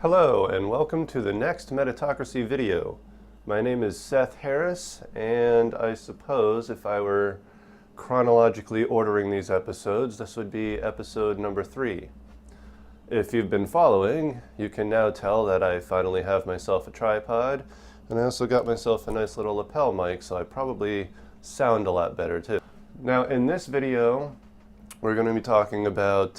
Hello and welcome to the next Metatocracy video. My name is Seth Harris, and I suppose if I were chronologically ordering these episodes, this would be episode number 3. If you've been following, you can now tell that I finally have myself a tripod, and I also got myself a nice little lapel mic, so I probably sound a lot better too. Now in this video, we're going to be talking about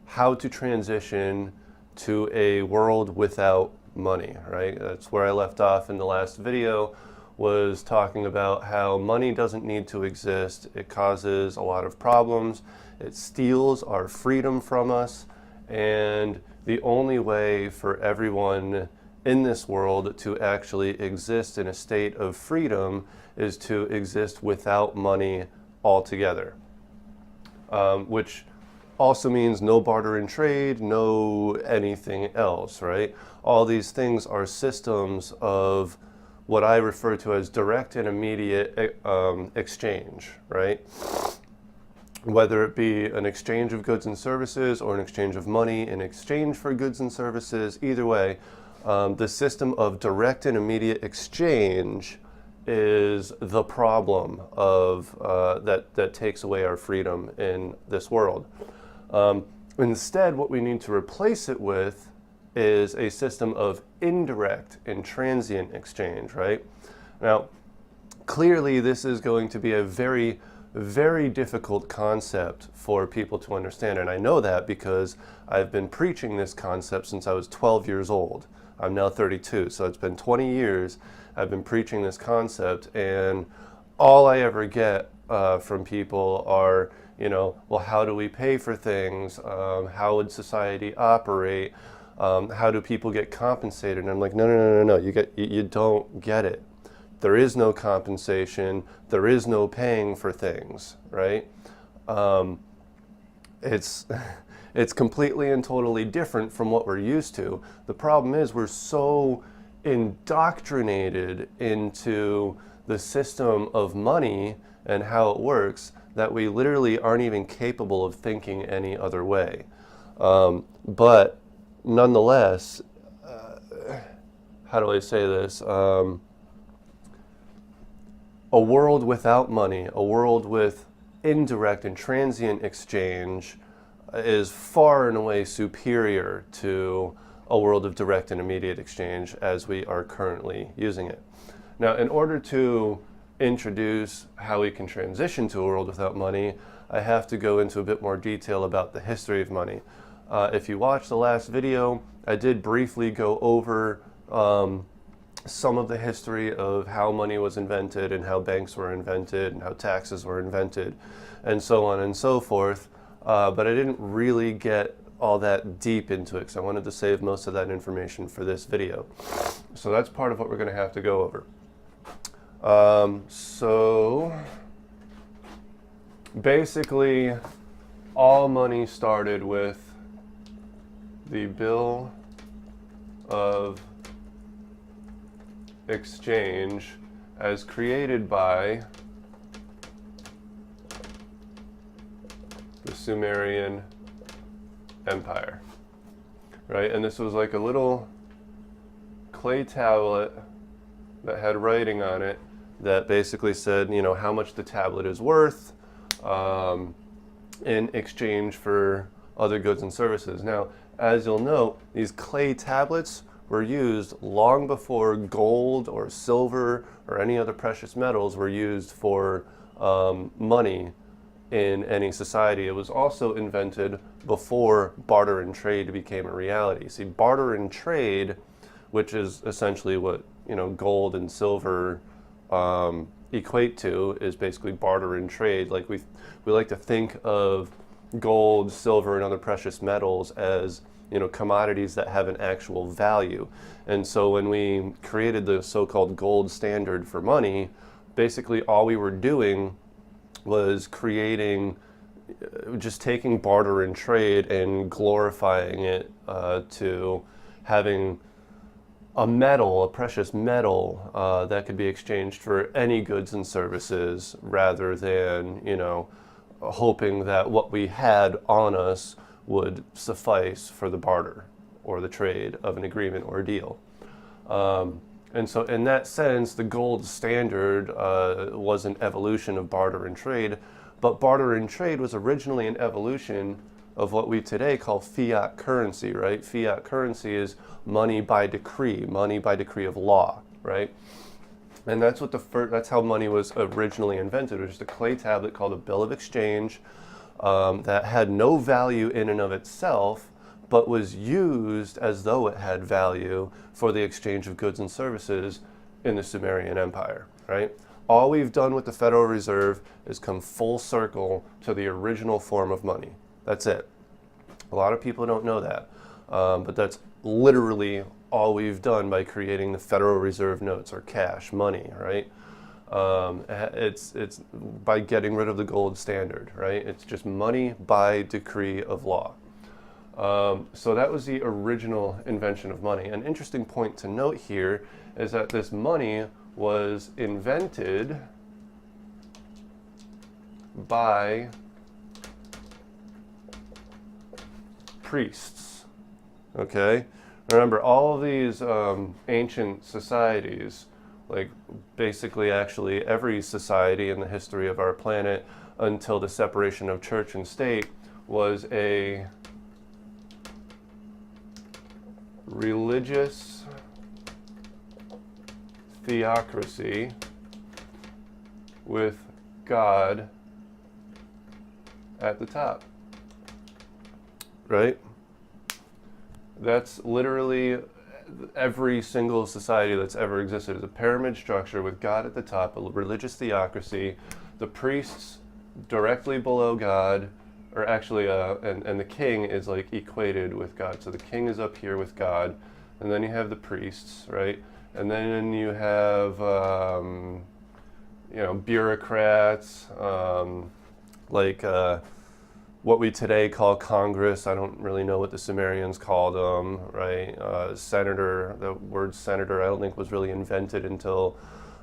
how to transition to a world without money, right? That's where I left off in the last video, was talking about how money doesn't need to exist. It causes a lot of problems. It steals our freedom from us. And the only way for everyone in this world to actually exist in a state of freedom is to exist without money altogether, which also means no barter and trade, no anything else, right? All these things are systems of what I refer to as direct and immediate exchange, right? Whether it be an exchange of goods and services or an exchange of money in exchange for goods and services, either way, the system of direct and immediate exchange is the problem of that takes away our freedom in this world. Instead, what we need to replace it with is a system of indirect and transient exchange, right? Now, clearly this is going to be a very, very difficult concept for people to understand, and I know that because I've been preaching this concept since I was 12 years old. I'm now 32, so it's been 20 years I've been preaching this concept, and all I ever get from people are, well, how do we pay for things? How would society operate? How do people get compensated? And I'm like, no. You don't get it. There is no compensation. There is no paying for things, right? It's completely and totally different from what we're used to. The problem is we're so indoctrinated into the system of money and how it works that we literally aren't even capable of thinking any other way. But nonetheless, how do I say this? A world without money, a world with indirect and transient exchange is far and away superior to a world of direct and immediate exchange as we are currently using it. Now, in order to introduce how we can transition to a world without money, I have to go into a bit more detail about the history of money. If you watched the last video, I did briefly go over some of the history of how money was invented and how banks were invented and how taxes were invented and so on and so forth, but I didn't really get all that deep into it because I wanted to save most of that information for this video. So that's part of what we're going to have to go over. So basically all money started with the bill of exchange as created by the Sumerian Empire, right? And this was like a little clay tablet that had writing on it that basically said, how much the tablet is worth in exchange for other goods and services. Now, as you'll note, these clay tablets were used long before gold or silver or any other precious metals were used for money in any society. It was also invented before barter and trade became a reality. See, barter and trade, which is essentially what gold and silver equate to, is basically barter and trade. Like we like to think of gold, silver, and other precious metals as commodities that have an actual value. And so when we created the so-called gold standard for money, basically all we were doing was just taking barter and trade and glorifying it to having a metal, a precious metal that could be exchanged for any goods and services, rather than, hoping that what we had on us would suffice for the barter. or the trade of an agreement or a deal. And so in that sense, the gold standard was an evolution of barter and trade, but barter and trade was originally an evolution of what we today call fiat currency, right? Fiat currency is money by decree of law, right? And that's what that's how money was originally invented. It was just a clay tablet called a bill of exchange that had no value in and of itself, but was used as though it had value for the exchange of goods and services in the Sumerian Empire, right? All we've done with the Federal Reserve is come full circle to the original form of money. That's it. A lot of people don't know that, but that's literally all we've done by creating the Federal Reserve notes, or cash money, right? It's by getting rid of the gold standard, right? It's just money by decree of law. So that was the original invention of money. An interesting point to note here is that this money was invented by priests, okay? Remember, all of these ancient societies, like basically actually every society in the history of our planet until the separation of church and state, was a religious theocracy with God at the top, right? That's literally every single society that's ever existed is a pyramid structure with God at the top, a religious theocracy, the priests directly below God, or actually, and the king is like equated with God. So the king is up here with God, and then you have the priests, right? And then you have, bureaucrats, like what we today call Congress. I don't really know what the Sumerians called them, right? Senator, the word senator I don't think was really invented until,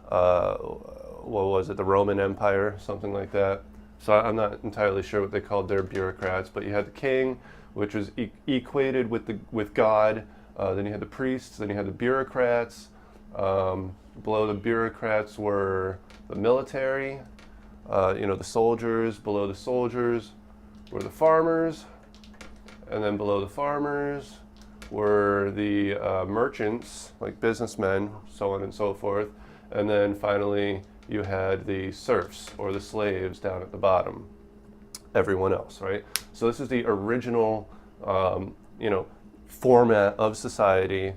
what was it, the Roman Empire, something like that. So I'm not entirely sure what they called their bureaucrats, but you had the king, which was equated with God. Then you had the priests, then you had the bureaucrats. Below the bureaucrats were the military, the soldiers. Below the soldiers were the farmers, and then below the farmers were the merchants, like businessmen, so on and so forth. And then finally, you had the serfs, or the slaves, down at the bottom. Everyone else, right? So this is the original, format of society.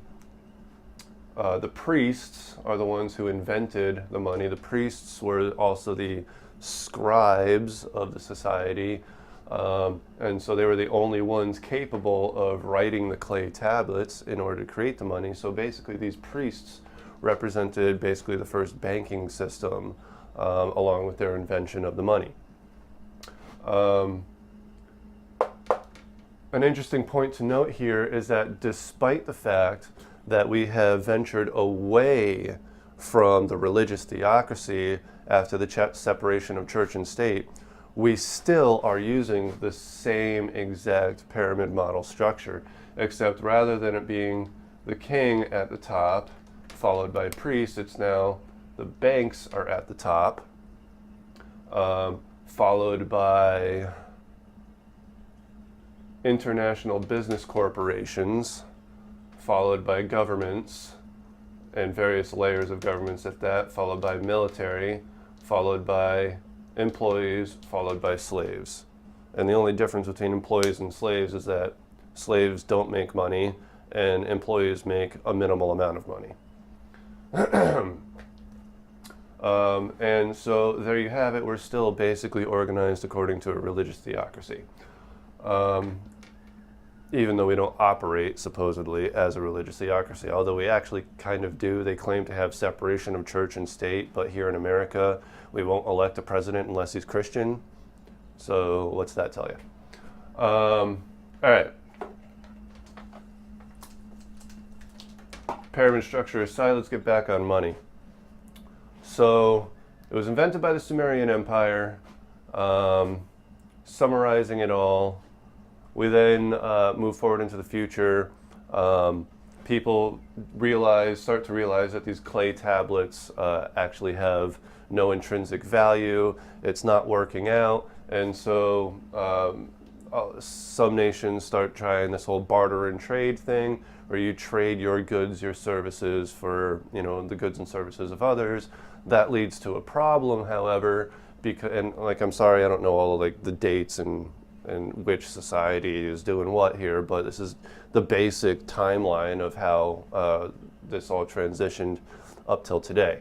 The priests are the ones who invented the money. The priests were also the scribes of the society. And so they were the only ones capable of writing the clay tablets in order to create the money. So basically these priests represented basically the first banking system, along with their invention of the money. An interesting point to note here is that despite the fact that we have ventured away from the religious theocracy after the separation of church and state, we still are using the same exact pyramid model structure, except rather than it being the king at the top, followed by priests, it's now the banks are at the top, followed by international business corporations, followed by governments and various layers of governments at that, followed by military, followed by employees, followed by slaves. And the only difference between employees and slaves is that slaves don't make money and employees make a minimal amount of money. And so there you have it. We're still basically organized according to a religious theocracy. Even though we don't operate supposedly as a religious theocracy, although we actually kind of do. They claim to have separation of church and state, but here in America, we won't elect a president unless he's Christian. So what's that tell you? All right. Pyramid structure aside, let's get back on money. So it was invented by the Sumerian Empire. Summarizing it all, we then move forward into the future. People start to realize that these clay tablets actually have no intrinsic value. It's not working out, and so some nations start trying this whole barter and trade thing, where you trade your goods, your services for the goods and services of others. That leads to a problem, however, because I'm sorry, I don't know all of the dates and which society is doing what here, but this is the basic timeline of how this all transitioned up till today.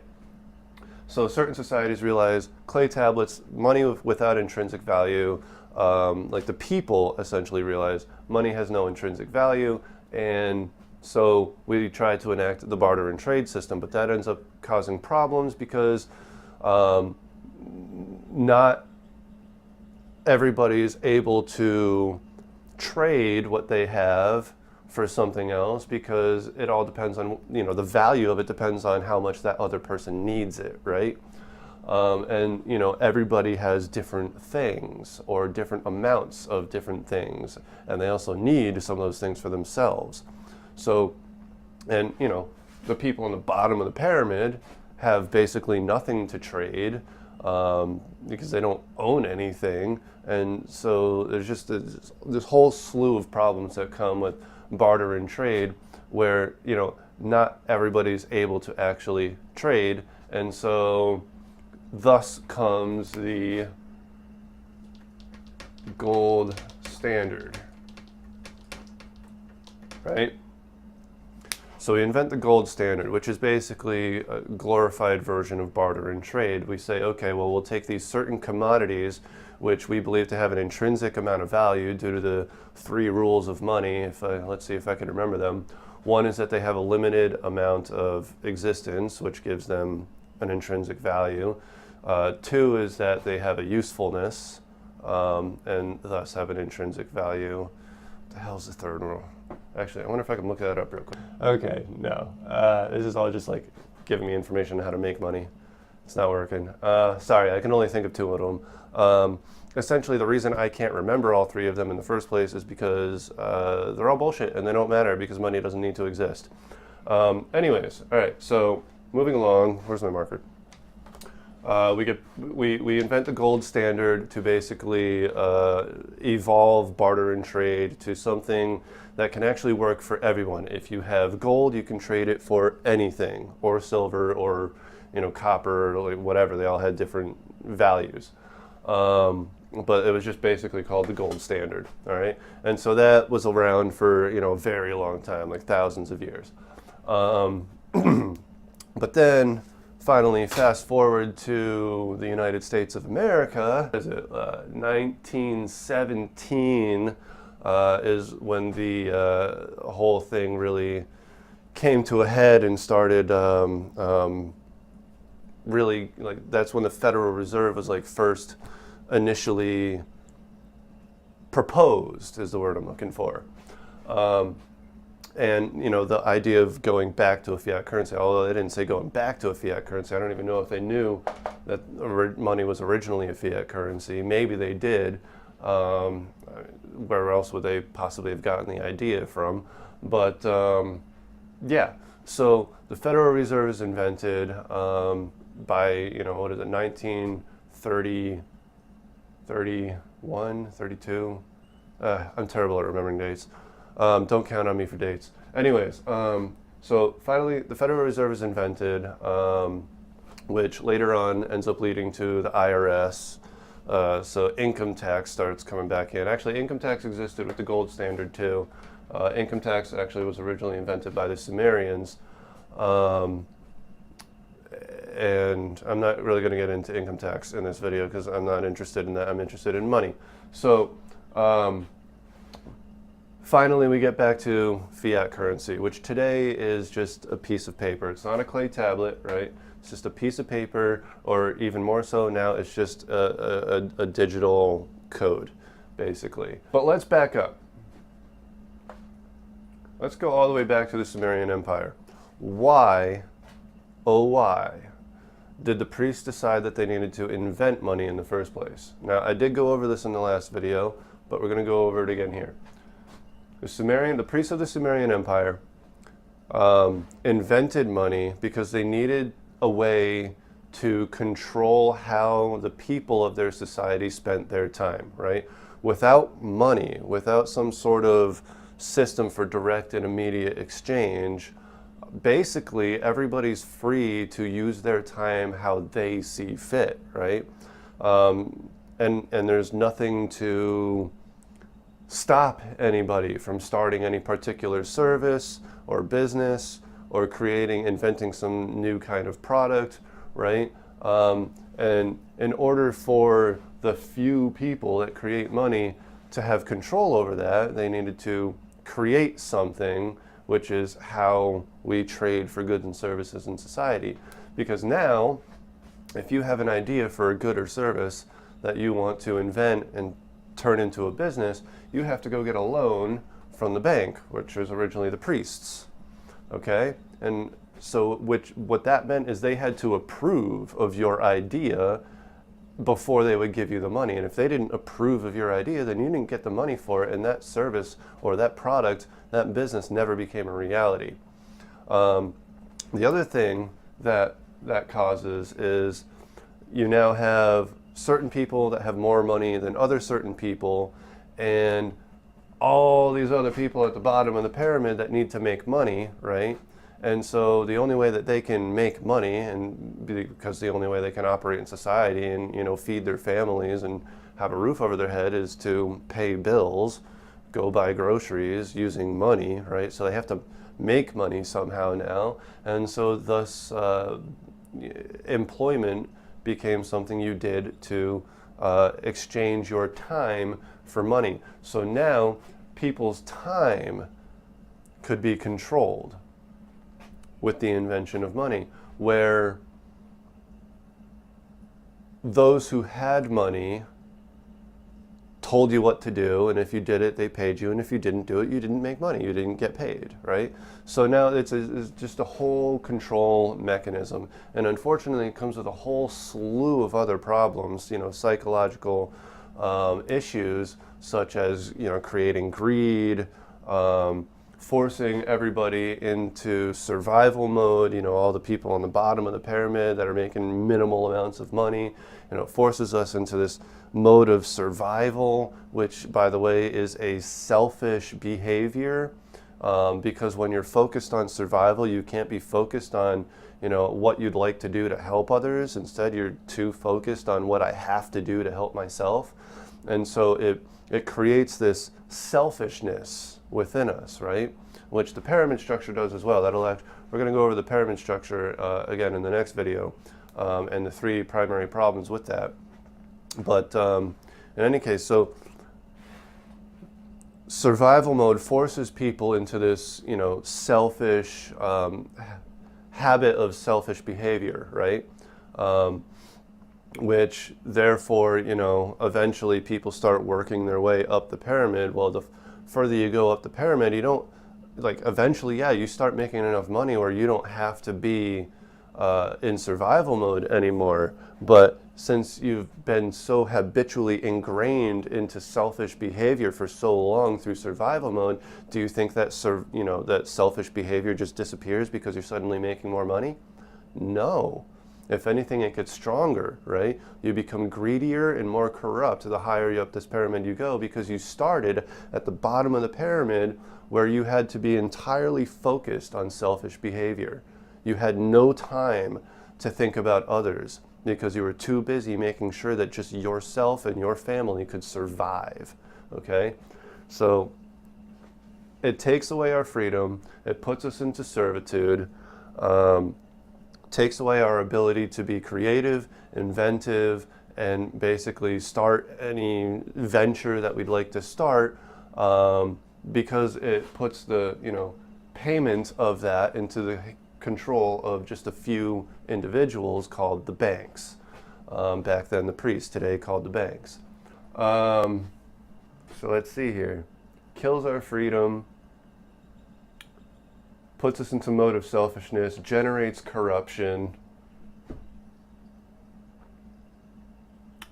So certain societies realize clay tablets, money without intrinsic value, the people essentially realize money has no intrinsic value, and so we try to enact the barter and trade system, but that ends up causing problems because not everybody is able to trade what they have for something else, because it all depends on, the value of it depends on how much that other person needs it, right? And everybody has different things or different amounts of different things, and they also need some of those things for themselves. So, and the people on the bottom of the pyramid have basically nothing to trade because they don't own anything, and so there's just this whole slew of problems that come with barter and trade, where not everybody's able to actually trade, and so thus comes the gold standard, right? So we invent the gold standard, which is basically a glorified version of barter and trade. We say, okay, well, we'll take these certain commodities, which we believe to have an intrinsic amount of value due to the 3 rules of money. Let's see if I can remember them. One is that they have a limited amount of existence, which gives them an intrinsic value. 2 is that they have a usefulness, and thus have an intrinsic value. What the hell's the 3rd rule? Actually, I wonder if I can look that up real quick. Okay, no. This is all just giving me information on how to make money. It's not working. Sorry, I can only think of 2 of them. Essentially, the reason I can't remember all 3 of them in the first place is because they're all bullshit and they don't matter because money doesn't need to exist. Anyways, all right, so moving along, where's my marker? We invent the gold standard to basically evolve barter and trade to something that can actually work for everyone. If you have gold, you can trade it for anything, or silver, or copper, or whatever. They all had different values, but it was just basically called the gold standard. All right, and so that was around for a very long time, like thousands of years. But then finally, fast forward to the United States of America. 1917 is when the whole thing really came to a head and started really, that's when the Federal Reserve was first initially proposed, is the word I'm looking for. And the idea of going back to a fiat currency, although they didn't say going back to a fiat currency, I don't even know if they knew that money was originally a fiat currency. Maybe they did. Where else would they possibly have gotten the idea from? But yeah, so the Federal Reserve is invented by, 1930, 31, 32? I'm terrible at remembering dates. Don't count on me for dates. Anyways, so finally the Federal Reserve is invented, which later on ends up leading to the IRS. So income tax starts coming back in. Actually, income tax existed with the gold standard too. Income tax actually was originally invented by the Sumerians. And I'm not really going to get into income tax in this video because I'm not interested in that. I'm interested in money. So finally we get back to fiat currency, which today is just a piece of paper. It's not a clay tablet, right? It's just a piece of paper, or even more so now, it's just a digital code, basically. But let's back up. Let's go all the way back to the Sumerian Empire. Why, oh why, did the priests decide that they needed to invent money in the first place? Now, I did go over this in the last video, but we're going to go over it again here. The priests of the Sumerian Empire invented money because they needed a way to control how the people of their society spent their time, right? Without money, without some sort of system for direct and immediate exchange, basically everybody's free to use their time how they see fit, right? And there's nothing to stop anybody from starting any particular service or business or inventing some new kind of product, right? And in order for the few people that create money to have control over that, they needed to create something, which is how we trade for goods and services in society. Because now, if you have an idea for a good or service that you want to invent and turn into a business, you have to go get a loan from the bank, which was originally the priests, okay? And so what that meant is they had to approve of your idea before they would give you the money. And if they didn't approve of your idea, then you didn't get the money for it, and that service or that product, that business never became a reality. The other thing that causes is you now have certain people that have more money than other certain people, and all these other people at the bottom of the pyramid that need to make money, right? And so the only way that they can make money, and because the only way they can operate in society and, you know, feed their families and have a roof over their head, is to pay bills, go buy groceries using money, right? So they have to make money somehow now. And so thus employment became something you did to exchange your time for money. So now people's time could be controlled with the invention of money, where those who had money told you what to do, and if you did it, they paid you, and if you didn't do it, you didn't make money, you didn't get paid, right? So now it's just a whole control mechanism, and unfortunately it comes with a whole slew of other problems, you know, psychological issues, such as, you know, creating greed, forcing everybody into survival mode, you know, all the people on the bottom of the pyramid that are making minimal amounts of money, you know, it forces us into this mode of survival, which, by the way, is a selfish behavior, because when you're focused on survival, you can't be focused on, you know, what you'd like to do to help others. Instead, you're too focused on what I have to do to help myself. And so it creates this selfishness within us, right? Which the pyramid structure does as well. We're going to go over the pyramid structure again in the next video, and the three primary problems with that. But in any case, so survival mode forces people into this, you know, selfish habit of selfish behavior, right? Which therefore, you know, eventually people start working their way up the pyramid. Well, the further you go up the pyramid, you don't, like, eventually, yeah, you start making enough money where you don't have to be in survival mode anymore. But since you've been so habitually ingrained into selfish behavior for so long through survival mode, do you think that that selfish behavior just disappears because you're suddenly making more money? No. If anything, it gets stronger, right? You become greedier and more corrupt the higher you up this pyramid you go, because you started at the bottom of the pyramid where you had to be entirely focused on selfish behavior. You had no time to think about others because you were too busy making sure that just yourself and your family could survive, okay? So it takes away our freedom, it puts us into servitude, takes away our ability to be creative, inventive, and basically start any venture that we'd like to start, because it puts the, you know, payment of that into the control of just a few individuals called the banks. Back then the priests, today called the banks. So let's see here. Kills our freedom, puts us into mode of selfishness, generates corruption.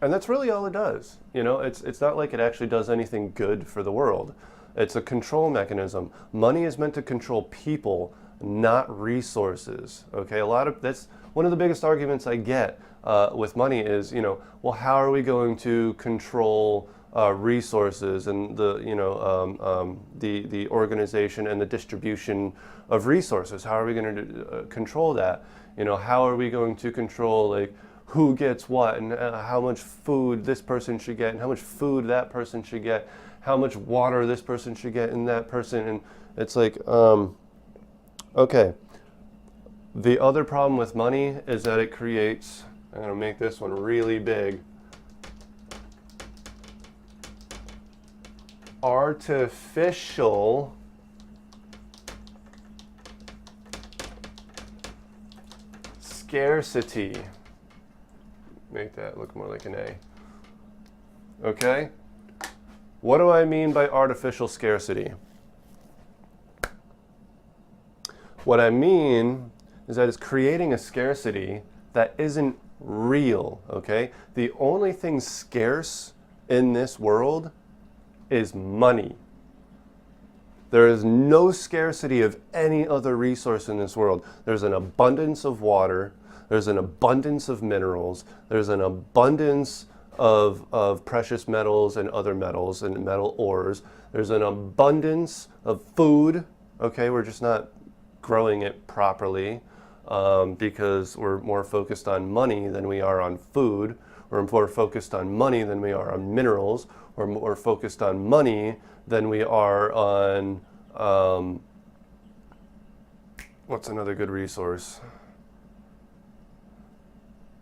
And that's really all it does. You know, it's not like it actually does anything good for the world. It's a control mechanism. Money is meant to control people, not resources. Okay, that's one of the biggest arguments I get with money is, well, how are we going to control resources and the organization and the distribution of resources? How are we going to control that? How are we going to control like who gets what and how much food this person should get and how much food that person should get, how much water this person should get and that person? And it's like, okay. The other problem with money is that it creates, I'm going to make this one really big, artificial scarcity. Make that look more like an A. Okay? What do I mean by artificial scarcity? What I mean is that it's creating a scarcity that isn't real, okay? The only thing scarce in this world is money. There is no scarcity of any other resource in this world. There's an abundance of water, there's an abundance of minerals, there's an abundance of precious metals and other metals and metal ores. There's an abundance of food, okay? We're just not growing it properly because we're more focused on money than we are on food. We're more focused on money than we are on minerals. We're more focused on money than we are on, what's another good resource?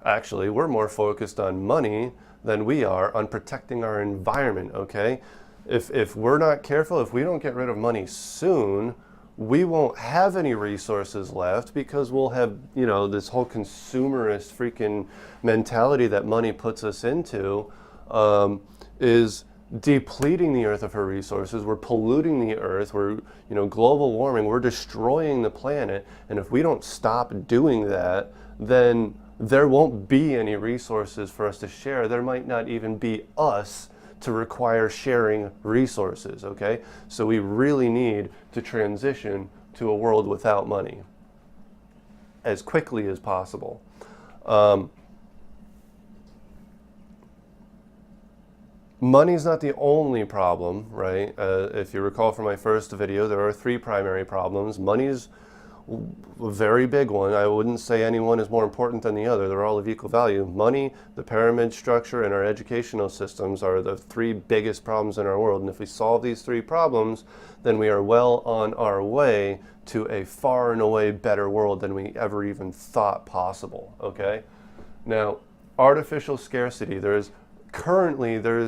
Actually, we're more focused on money than we are on protecting our environment, okay? If we're not careful, if we don't get rid of money soon, we won't have any resources left because we'll have, this whole consumerist freaking mentality that money puts us into is depleting the earth of her resources. We're polluting the earth. We're, global warming. We're destroying the planet. And if we don't stop doing that, then there won't be any resources for us to share. There might not even be us to require sharing resources, okay? So we really need to transition to a world without money as quickly as possible. Money's not the only problem, right? If you recall from my first video, there are 3 primary problems. Money's a very big one. I wouldn't say any one is more important than the other. They're all of equal value. Money, the pyramid structure, and our educational systems are the 3 biggest problems in our world. And if we solve these 3 problems, then we are well on our way to a far and away better world than we ever even thought possible, okay? Now, artificial scarcity, there is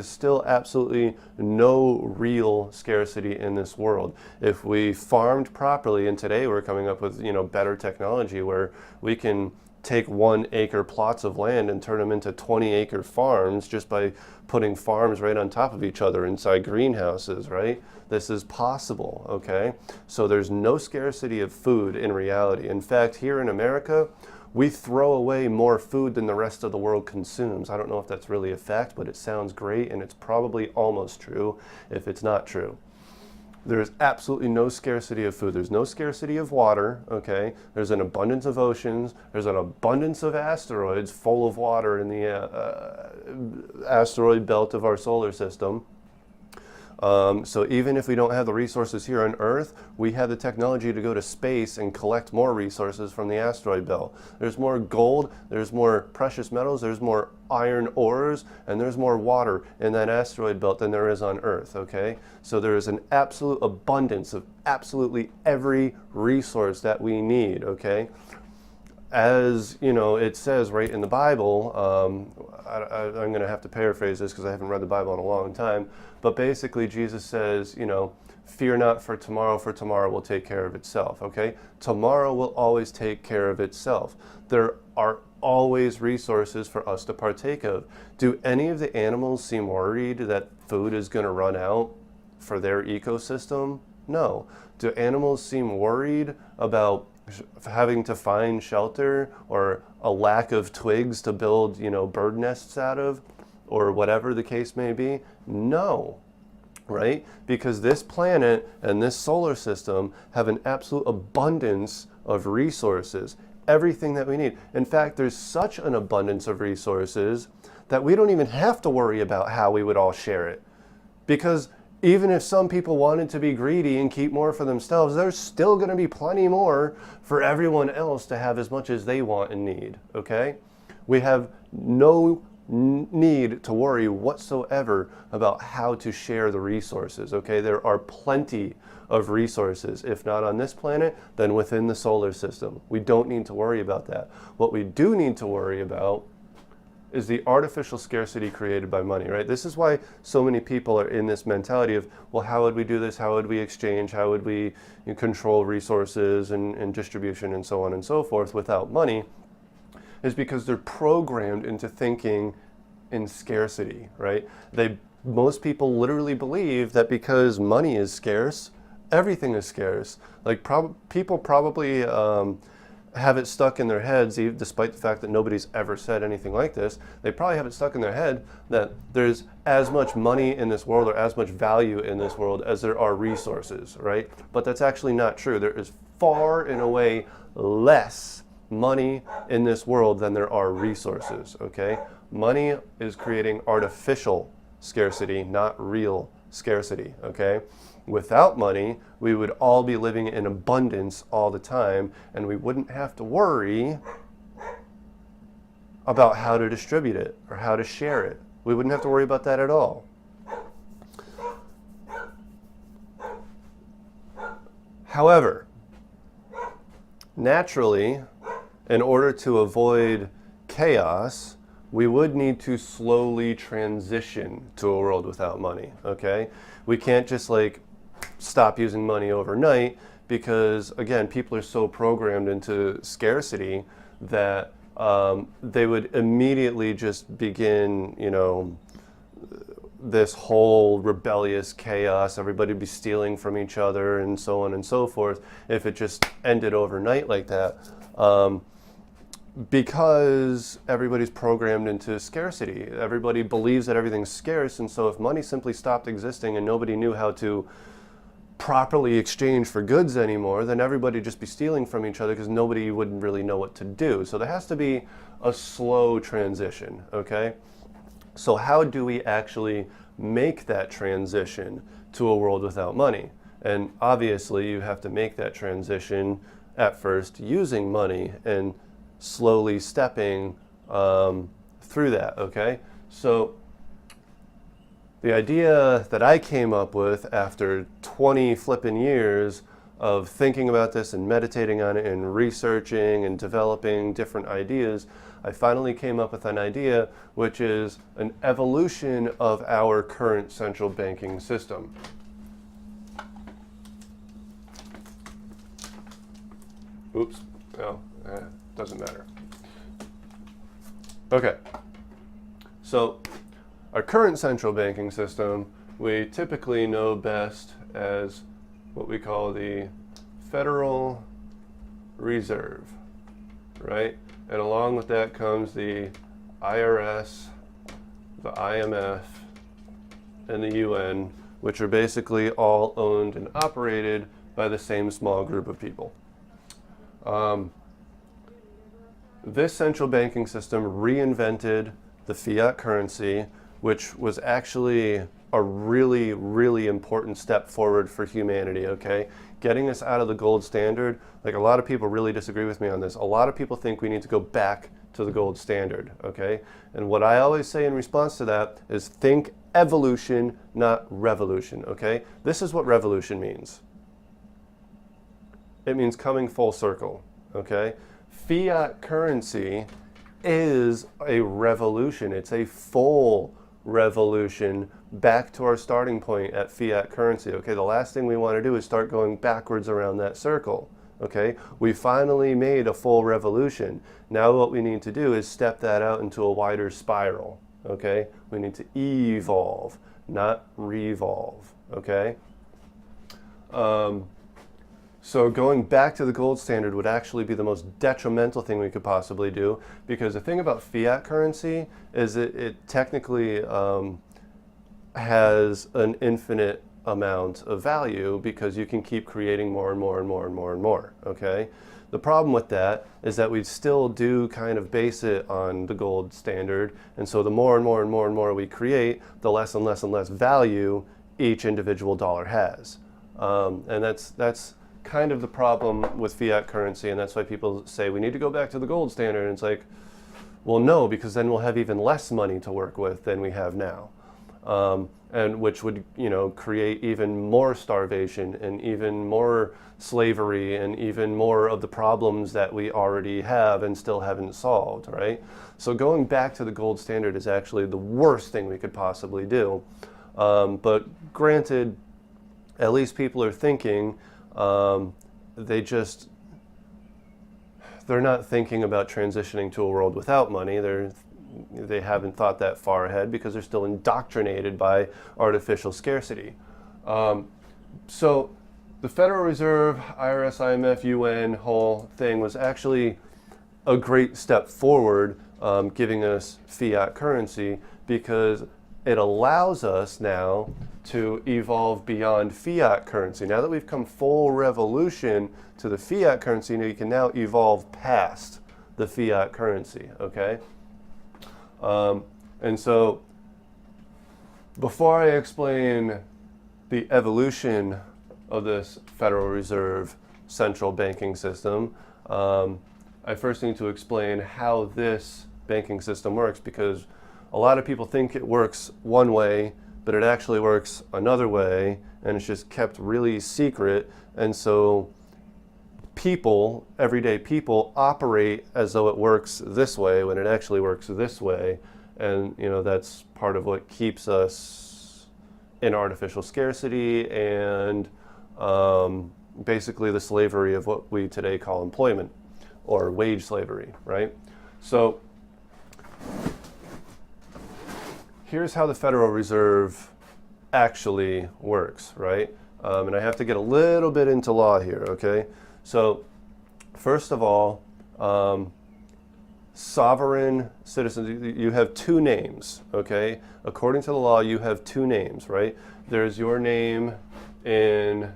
still absolutely no real scarcity in this world. If we farmed properly, and today we're coming up with better technology where we can take 1-acre plots of land and turn them into 20-acre farms just by putting farms right on top of each other inside greenhouses, right? This is possible, okay? So there's no scarcity of food in reality. In fact, here in America, we throw away more food than the rest of the world consumes. I don't know if that's really a fact, but it sounds great, and it's probably almost true if it's not true. There's absolutely no scarcity of food. There's no scarcity of water, okay? There's an abundance of oceans. There's an abundance of asteroids full of water in the asteroid belt of our solar system. So even if we don't have the resources here on Earth, we have the technology to go to space and collect more resources from the asteroid belt. There's more gold, there's more precious metals, there's more iron ores, and there's more water in that asteroid belt than there is on Earth, okay? So there is an absolute abundance of absolutely every resource that we need, okay? As it says right in the Bible, I'm going to have to paraphrase this because I haven't read the Bible in a long time, but basically Jesus says, fear not for tomorrow will take care of itself, okay? Tomorrow will always take care of itself. There are always resources for us to partake of. Do any of the animals seem worried that food is going to run out for their ecosystem? No. Do animals seem worried about having to find shelter or a lack of twigs to build, bird nests out of, or whatever the case may be? No. right? Because this planet and this solar system have an absolute abundance of resources, everything that we need. In fact, there's such an abundance of resources that we don't even have to worry about how we would all share it. Because even if some people wanted to be greedy and keep more for themselves, there's still going to be plenty more for everyone else to have as much as they want and need, okay? We have no need to worry whatsoever about how to share the resources, okay? There are plenty of resources, if not on this planet, then within the solar system. We don't need to worry about that. What we do need to worry about is the artificial scarcity created by money, right? This is why so many people are in this mentality of, well, how would we do this? How would we exchange? How would we control resources and distribution and so on and so forth without money? Is because they're programmed into thinking in scarcity, right? Most people literally believe that because money is scarce, everything is scarce. Like people probably have it stuck in their heads, despite the fact that nobody's ever said anything like this. They probably have it stuck in their head that there's as much money in this world or as much value in this world as there are resources, right? But that's actually not true. There is far and away less money in this world than there are resources, okay? Money is creating artificial scarcity, not real scarcity, okay? Without money, we would all be living in abundance all the time, and we wouldn't have to worry about how to distribute it or how to share it. We wouldn't have to worry about that at all. However, naturally, in order to avoid chaos, we would need to slowly transition to a world without money, okay? We can't just stop using money overnight because, again, people are so programmed into scarcity that they would immediately just begin, this whole rebellious chaos. Everybody would be stealing from each other and so on and so forth if it just ended overnight like that. Because everybody's programmed into scarcity. Everybody believes that everything's scarce, and so if money simply stopped existing and nobody knew how to properly exchange for goods anymore, then everybody would just be stealing from each other because nobody wouldn't really know what to do. So there has to be a slow transition, okay? So how do we actually make that transition to a world without money? And obviously you have to make that transition at first using money and slowly stepping through that, okay? So the idea that I came up with after 20 flippin' years of thinking about this and meditating on it and researching and developing different ideas, I finally came up with an idea which is an evolution of our current central banking system. Oops, no. Doesn't matter. Okay, so our current central banking system, we typically know best as what we call the Federal Reserve, right? And along with that comes the IRS, the IMF, and the UN, which are basically all owned and operated by the same small group of people. This central banking system reinvented the fiat currency, which was actually a really, really important step forward for humanity, okay? Getting us out of the gold standard, a lot of people really disagree with me on this. A lot of people think we need to go back to the gold standard, okay? And what I always say in response to that is think evolution, not revolution, okay? This is what revolution means. It means coming full circle, okay? Fiat currency is a revolution. It's a full revolution back to our starting point at fiat currency. Okay, the last thing we want to do is start going backwards around that circle. Okay, we finally made a full revolution. Now what we need to do is step that out into a wider spiral. Okay, we need to evolve, not revolve. Okay. So going back to the gold standard would actually be the most detrimental thing we could possibly do, because the thing about fiat currency is it technically has an infinite amount of value because you can keep creating more and more and more and more and more, okay? The problem with that is that we still do kind of base it on the gold standard, and so the more and more and more and more we create, the less and less and less value each individual dollar has. And that's kind of the problem with fiat currency, and that's why people say we need to go back to the gold standard, and it's like, well, no, because then we'll have even less money to work with than we have now. And which would, create even more starvation and even more slavery and even more of the problems that we already have and still haven't solved, right? So going back to the gold standard is actually the worst thing we could possibly do. But granted, at least people are thinking, they're not thinking about transitioning to a world without money. They haven't thought that far ahead because they're still indoctrinated by artificial scarcity. So the Federal Reserve, IRS, IMF, UN whole thing was actually a great step forward, giving us fiat currency, because it allows us now to evolve beyond fiat currency. Now that we've come full revolution to the fiat currency, you can now evolve past the fiat currency, okay? And so before I explain the evolution of this Federal Reserve central banking system, I first need to explain how this banking system works, because a lot of people think it works one way, but it actually works another way, and it's just kept really secret. And so people, everyday people, operate as though it works this way when it actually works this way. And that's part of what keeps us in artificial scarcity and basically the slavery of what we today call employment or wage slavery, right? So here's how the Federal Reserve actually works, right? And I have to get a little bit into law here, okay? So first of all, sovereign citizens, you have two names, okay? According to the law, you have two names, right? There's your name in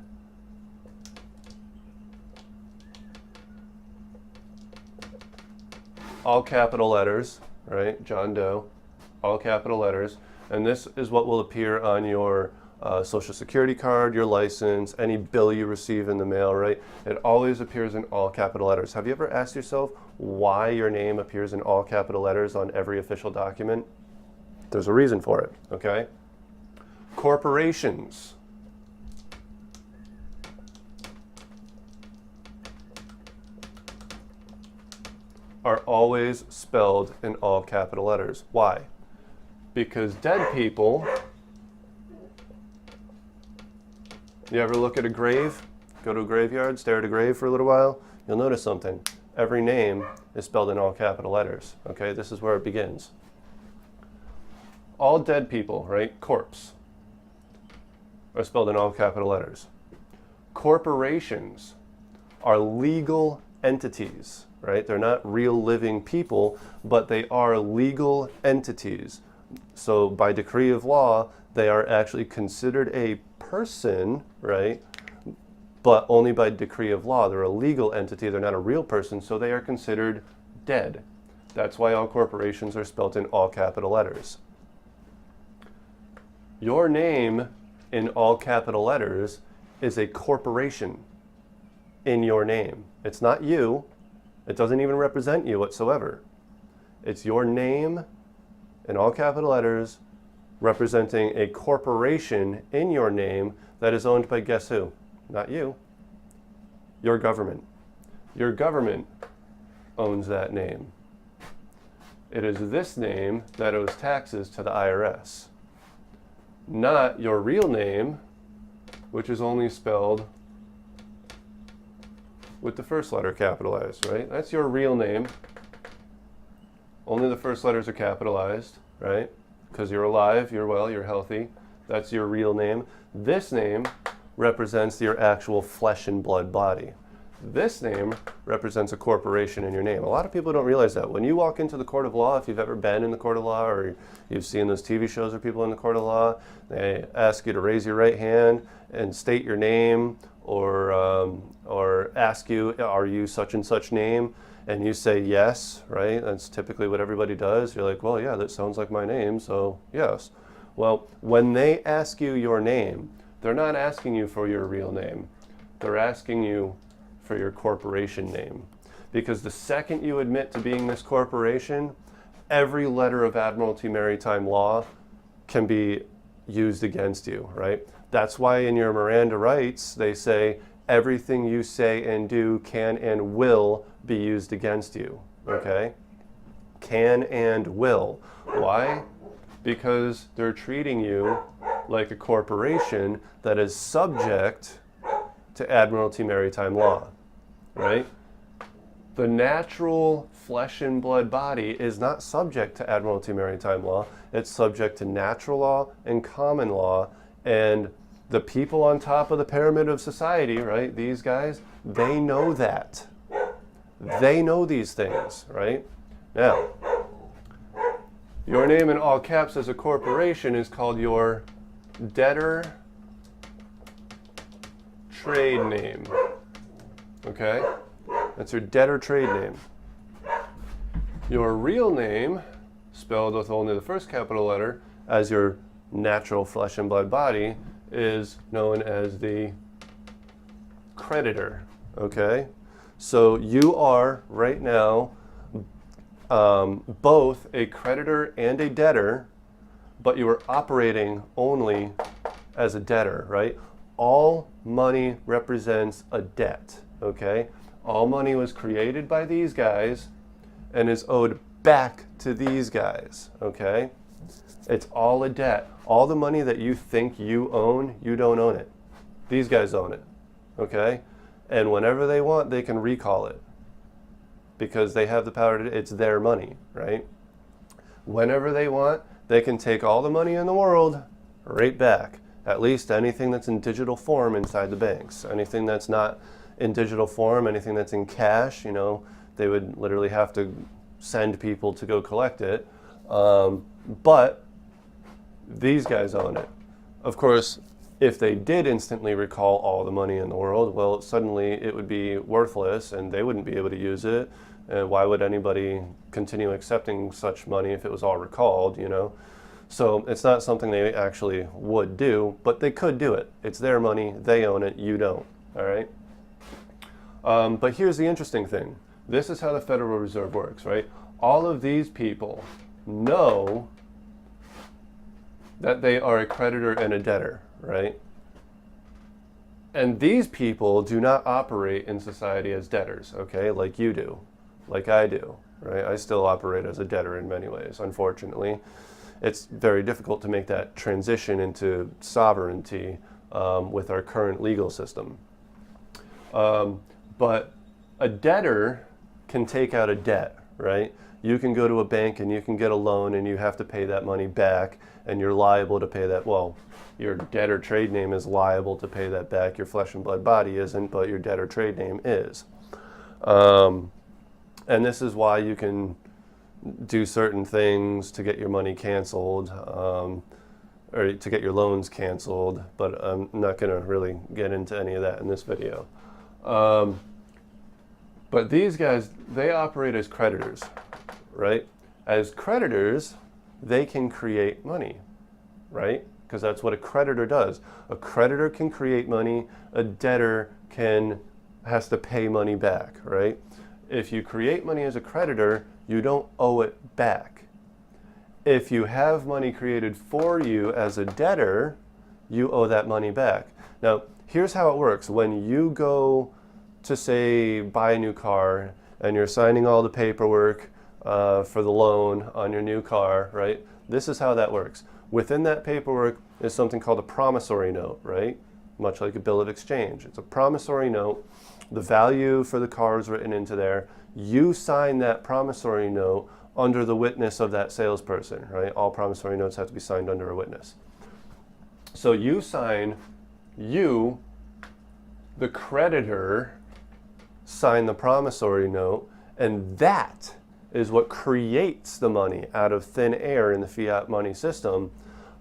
all capital letters, right? John Doe, all capital letters. And this is what will appear on your Social Security card, your license, any bill you receive in the mail, right? It always appears in all capital letters. Have you ever asked yourself why your name appears in all capital letters on every official document? There's a reason for it, okay? Corporations. Are always spelled in all capital letters. Why? Because dead people, you ever look at a grave, go to a graveyard, stare at a grave for a little while, you'll notice something. Every name is spelled in all capital letters, okay? This is where it begins. All dead people, right, corpse, are spelled in all capital letters. Corporations are legal entities, right? They're not real living people, but they are legal entities. So by decree of law, they are actually considered a person, right? But only by decree of law. They're a legal entity, they're not a real person, so they are considered dead. That's why all corporations are spelled in all capital letters. Your name in all capital letters is a corporation in your name. It's not you. It doesn't even represent you whatsoever. It's your name in all capital letters representing a corporation in your name that is owned by guess who? Not you. Your government. Your government owns that name. It is this name that owes taxes to the IRS. Not your real name, which is only spelled with the first letter capitalized, right? That's your real name. Only the first letters are capitalized, right? Because you're alive, you're well, you're healthy. That's your real name. This name represents your actual flesh and blood body. This name represents a corporation in your name. A lot of people don't realize that. When you walk into the court of law, if you've ever been in the court of law or you've seen those TV shows where people in the court of law, they ask you to raise your right hand and state your name, or ask you, are you such and such name? And you say yes, right? That's typically what everybody does. You're like, well, yeah, that sounds like my name, so yes. Well, when they ask you your name, they're not asking you for your real name. They're asking you for your corporation name. Because the second you admit to being this corporation, every letter of Admiralty Maritime law can be used against you, right? That's why in your Miranda rights, they say everything you say and do can and will be used against you, okay? Can and will. Why? Because they're treating you like a corporation that is subject to Admiralty Maritime law, right? The natural flesh and blood body is not subject to Admiralty Maritime law. It's subject to natural law and common law. And the people on top of the pyramid of society, right, these guys, they know that. They know these things, right? Now, your name in all caps as a corporation is called your debtor trade name, okay? That's your debtor trade name. Your real name, spelled with only the first capital letter, as your natural flesh and blood body, is known as the creditor, okay? So you are, right now, both a creditor and a debtor, but you are operating only as a debtor, right? All money represents a debt, okay? All money was created by these guys and is owed back to these guys, okay? It's all a debt. All the money that you think you own, you don't own it. These guys own it, okay? And whenever they want, they can recall it because they have the power to, it's their money, right? Whenever they want, they can take all the money in the world right back. At least anything that's in digital form inside the banks. Anything that's not in digital form, anything that's in cash, you know, they would literally have to send people to go collect it. But these guys own it. Of course, if they did instantly recall all the money in the world, well, suddenly it would be worthless and they wouldn't be able to use it. And why would anybody continue accepting such money if it was all recalled, you know? So it's not something they actually would do, but they could do it. It's their money, they own it, you don't, all right? But here's the interesting thing. This is how the Federal Reserve works, right? All of these people know that they are a creditor and a debtor, right? And these people do not operate in society as debtors, okay? Like you do, like I do, right? I still operate as a debtor in many ways, unfortunately. It's very difficult to make that transition into sovereignty with our current legal system. But a debtor can take out a debt, right? You can go to a bank and you can get a loan and you have to pay that money back and you're liable to pay that. Well, your debtor trade name is liable to pay that back. Your flesh and blood body isn't, but your debtor trade name is. And this is why you can do certain things to get your money canceled, or to get your loans canceled, but I'm not going to really get into any of that in this video. But these guys, they operate as creditors, right? As creditors, they can create money, right? Because that's what a creditor does. A creditor can create money, a debtor has to pay money back, right? If you create money as a creditor, you don't owe it back. If you have money created for you as a debtor, you owe that money back. Now, here's how it works. When you go to, say, buy a new car and you're signing all the paperwork for the loan on your new car, right? This is how that works. Within that paperwork is something called a promissory note, right? Much like a bill of exchange. It's a promissory note. The value for the car is written into there. You sign that promissory note under the witness of that salesperson, right? All promissory notes have to be signed under a witness. So you sign, the creditor, sign the promissory note, and that is what creates the money out of thin air in the fiat money system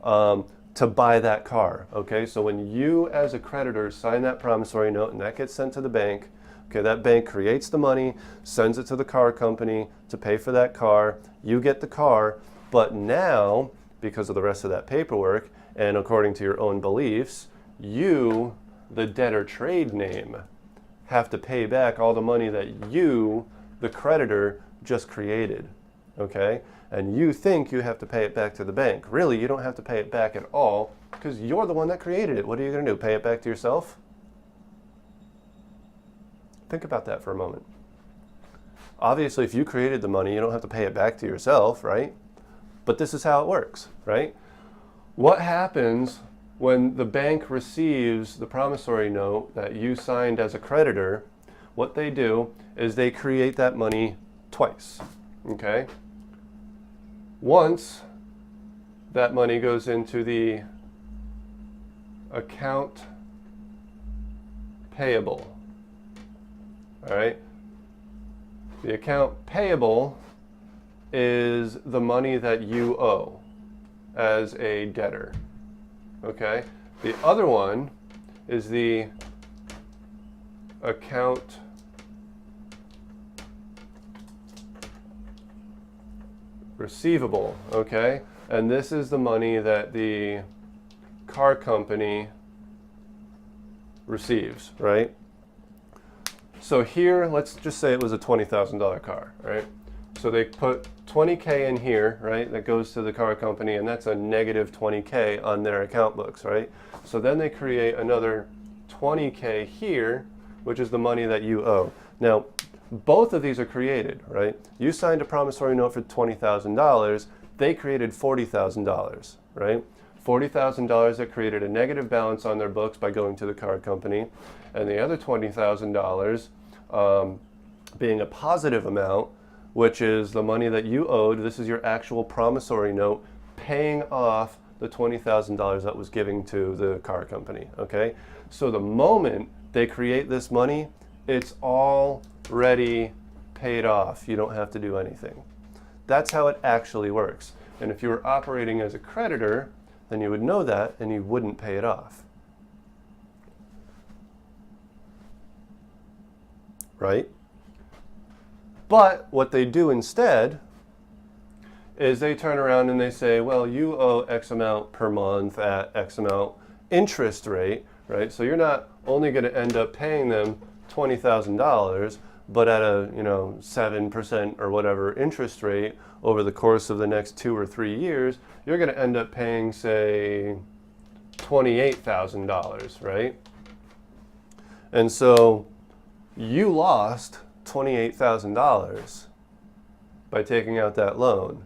to buy that car. Okay, so when you as a creditor sign that promissory note and that gets sent to the bank, okay, that bank creates the money, sends it to the car company to pay for that car, you get the car, but now, because of the rest of that paperwork, and according to your own beliefs, you, the debtor trade name, have to pay back all the money that you, the creditor, just created, okay? And you think you have to pay it back to the bank. Really, you don't have to pay it back at all because you're the one that created it. What are you going to do, pay it back to yourself? Think about that for a moment. Obviously, if you created the money, you don't have to pay it back to yourself, right? But this is how it works, right? What happens when the bank receives the promissory note that you signed as a creditor? What they do is they create that money twice, okay? Once that money goes into the account payable, all right? The account payable is the money that you owe as a debtor, okay? The other one is the account receivable, okay? And this is the money that the car company receives, right? So here, let's just say it was a $20,000 car, right? So they put 20K in here, right? That goes to the car company, and that's a negative 20K on their account books, right? So then they create another 20K here, which is the money that you owe. Now, both of these are created, right? You signed a promissory note for $20,000. They created $40,000, right? $40,000 that created a negative balance on their books by going to the car company, and the other $20,000 being a positive amount, which is the money that you owed. This is your actual promissory note paying off the $20,000 that was given to the car company, okay? So the moment they create this money, it's already paid off. You don't have to do anything. That's how it actually works. And if you were operating as a creditor, then you would know that and you wouldn't pay it off. Right? But what they do instead is they turn around and they say, well, you owe X amount per month at X amount interest rate, right? So you're not only going to end up paying them $20,000, but at a 7% or whatever interest rate over the course of the next 2 or 3 years, you're going to end up paying, say, $28,000, right? And so you lost $28,000 by taking out that loan,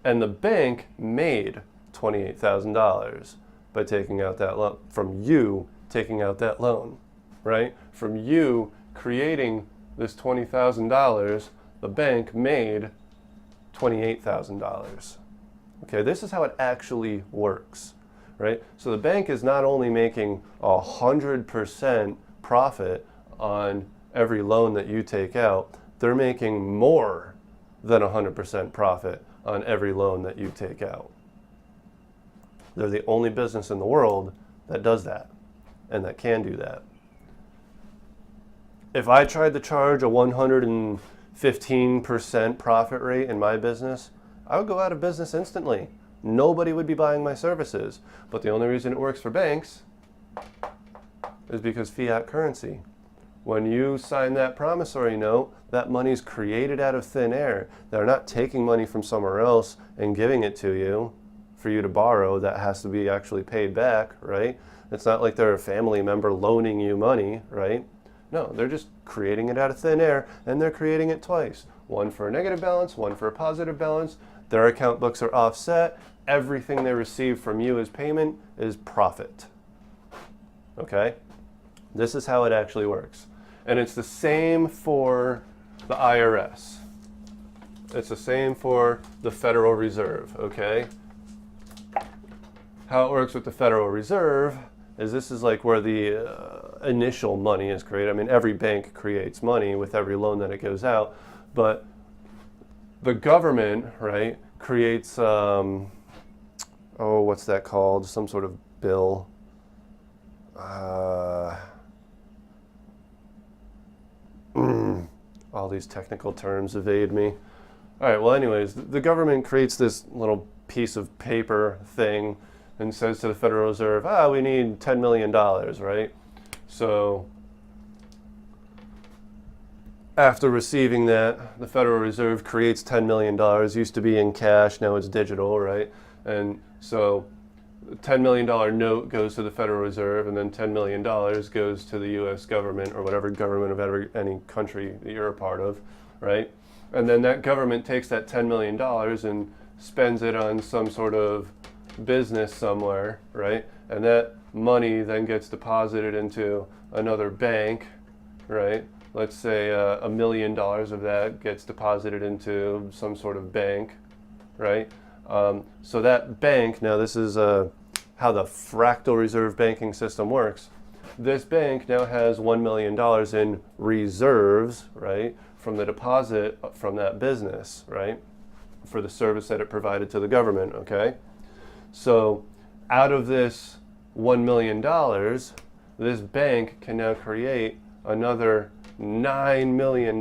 and the bank made $28,000 by taking out that loan from you taking out that loan, right? From you creating this $20,000, the bank made $28,000. Okay, this is how it actually works, right? So the bank is not only making 100% profit on every loan that you take out, they're making more than 100% profit on every loan that you take out. They're the only business in the world that does that and that can do that. If I tried to charge a 115% profit rate in my business, I would go out of business instantly. Nobody would be buying my services. But the only reason it works for banks is because fiat currency. When you sign that promissory note, that money's created out of thin air. They're not taking money from somewhere else and giving it to you for you to borrow that has to be actually paid back, right? It's not like they're a family member loaning you money, right? No, they're just creating it out of thin air, and they're creating it twice. One for a negative balance, one for a positive balance. Their account books are offset. Everything they receive from you as payment is profit. Okay? This is how it actually works. And it's the same for the IRS. It's the same for the Federal Reserve, okay? How it works with the Federal Reserve is this is like where the initial money is created. I mean, every bank creates money with every loan that it goes out, but the government, right, creates, what's that called? Some sort of bill. All these technical terms evade me. All right, well, anyways, the government creates this little piece of paper thing and says to the Federal Reserve, we need $10 million, right? So after receiving that, the Federal Reserve creates $10 million. Used to be in cash, now it's digital, right? And so a $10 million note goes to the Federal Reserve, and then $10 million goes to the U.S. government or whatever government of any country that you're a part of, right? And then that government takes that $10 million and spends it on some sort of business somewhere, right? And that money then gets deposited into another bank, right? Let's say $1 million of that gets deposited into some sort of bank, right? So that bank, now this is how the fractal reserve banking system works. This bank now has $1 million in reserves, right, from the deposit from that business, right, for the service that it provided to the government, okay? So out of this $1 million, this bank can now create another $9 million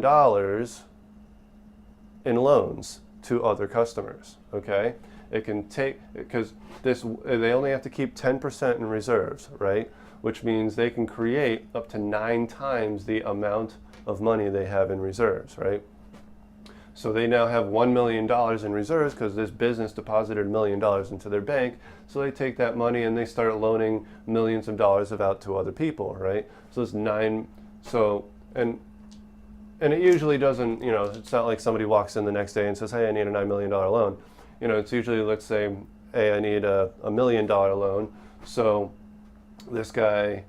in loans to other customers, okay? It can take, because they only have to keep 10% in reserves, right? Which means they can create up to 9 times the amount of money they have in reserves, right? So they now have $1 million in reserves because this business deposited $1 million into their bank. So they take that money and they start loaning millions of dollars out to other people, right? So it's and it usually doesn't, it's not like somebody walks in the next day and says, hey, I need a $9 million loan. It's usually, let's say, hey, I need a $1 million loan. So this guy,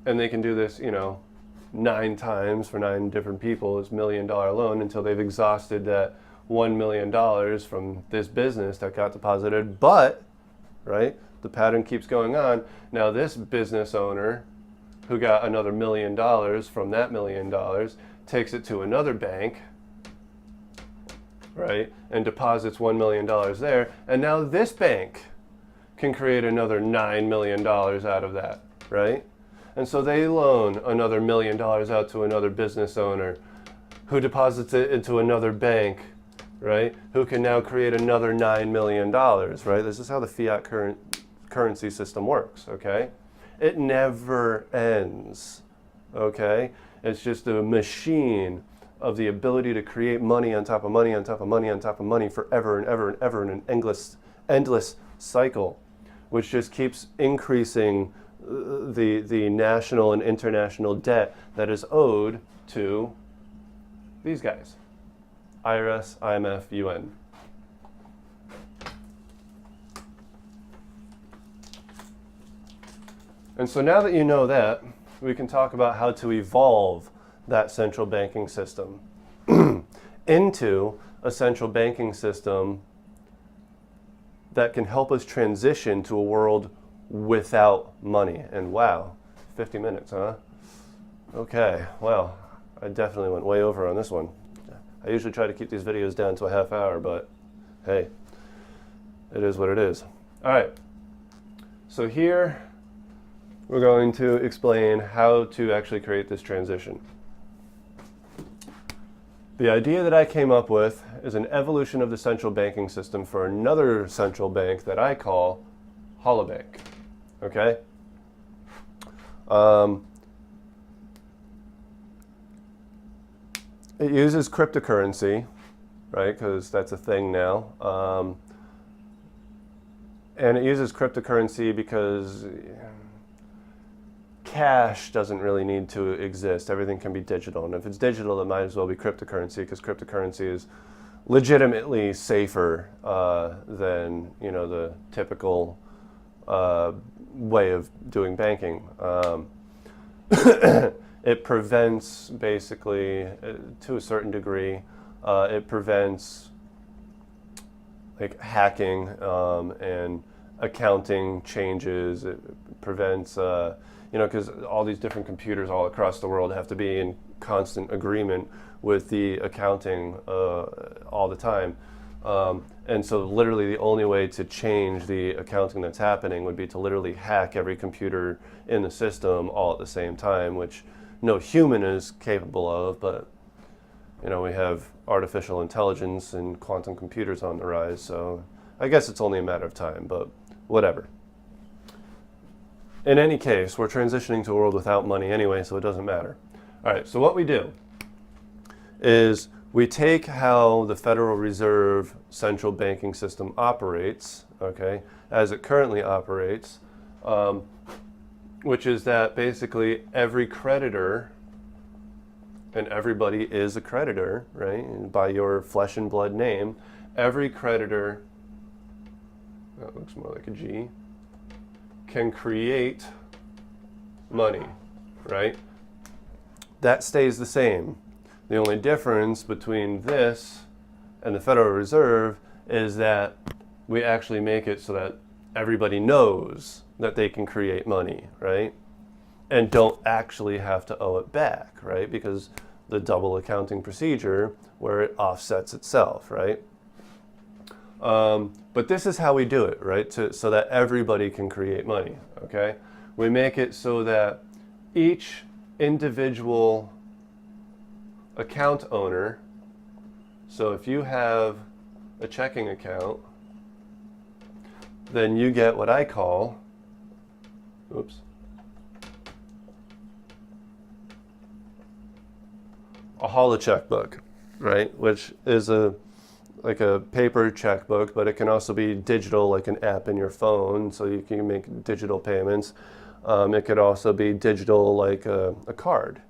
and they can do this, 9 times for 9 different people, is $1 million loan until they've exhausted that $1 million from this business that got deposited. But, right, the pattern keeps going on. Now this business owner who got another $1 million from that $1 million takes it to another bank, right, and deposits $1 million there. And now this bank can create another $9 million out of that, right? And so they loan another $1 million out to another business owner who deposits it into another bank, right? Who can now create another $9 million, right? This is how the fiat currency system works, okay? It never ends, okay? It's just a machine of the ability to create money on top of money on top of money on top of money forever and ever and ever in an endless cycle, which just keeps increasing the national and international debt that is owed to these guys, IRS, IMF, UN. And so now that you know that, we can talk about how to evolve that central banking system into a central banking system that can help us transition to a world without money. And wow, 50 minutes, huh? Okay, well, I definitely went way over on this one. I usually try to keep these videos down to a half hour, but hey, it is what it is. All right, so here we're going to explain how to actually create this transition. The idea that I came up with is an evolution of the central banking system for another central bank that I call Holobank. Okay? It uses cryptocurrency, right? Because that's a thing now. And it uses cryptocurrency because cash doesn't really need to exist. Everything can be digital. And if it's digital, it might as well be cryptocurrency, because cryptocurrency is legitimately safer than the typical way of doing banking. It prevents, basically, to a certain degree, it prevents like hacking and accounting changes. It prevents, because all these different computers all across the world have to be in constant agreement with the accounting all the time. And so literally the only way to change the accounting that's happening would be to literally hack every computer in the system all at the same time, which no human is capable of, but we have artificial intelligence and quantum computers on the rise, so I guess it's only a matter of time, but whatever. In any case, we're transitioning to a world without money anyway, so it doesn't matter. All right, so what we do is we take how the Federal Reserve central banking system operates, okay, as it currently operates, which is that basically every creditor, and everybody is a creditor, right, and by your flesh and blood name, every creditor, that looks more like a G, can create money, right? That stays the same. The only difference between this and the Federal Reserve is that we actually make it so that everybody knows that they can create money, right? And don't actually have to owe it back, right? Because the double accounting procedure where it offsets itself, right? But this is how we do it, right? So that everybody can create money, okay? We make it so that each individual account owner, so if you have a checking account, then you get what I call, a holo checkbook, right? Which is like a paper checkbook, but it can also be digital, like an app in your phone, so you can make digital payments. It could also be digital, like a card,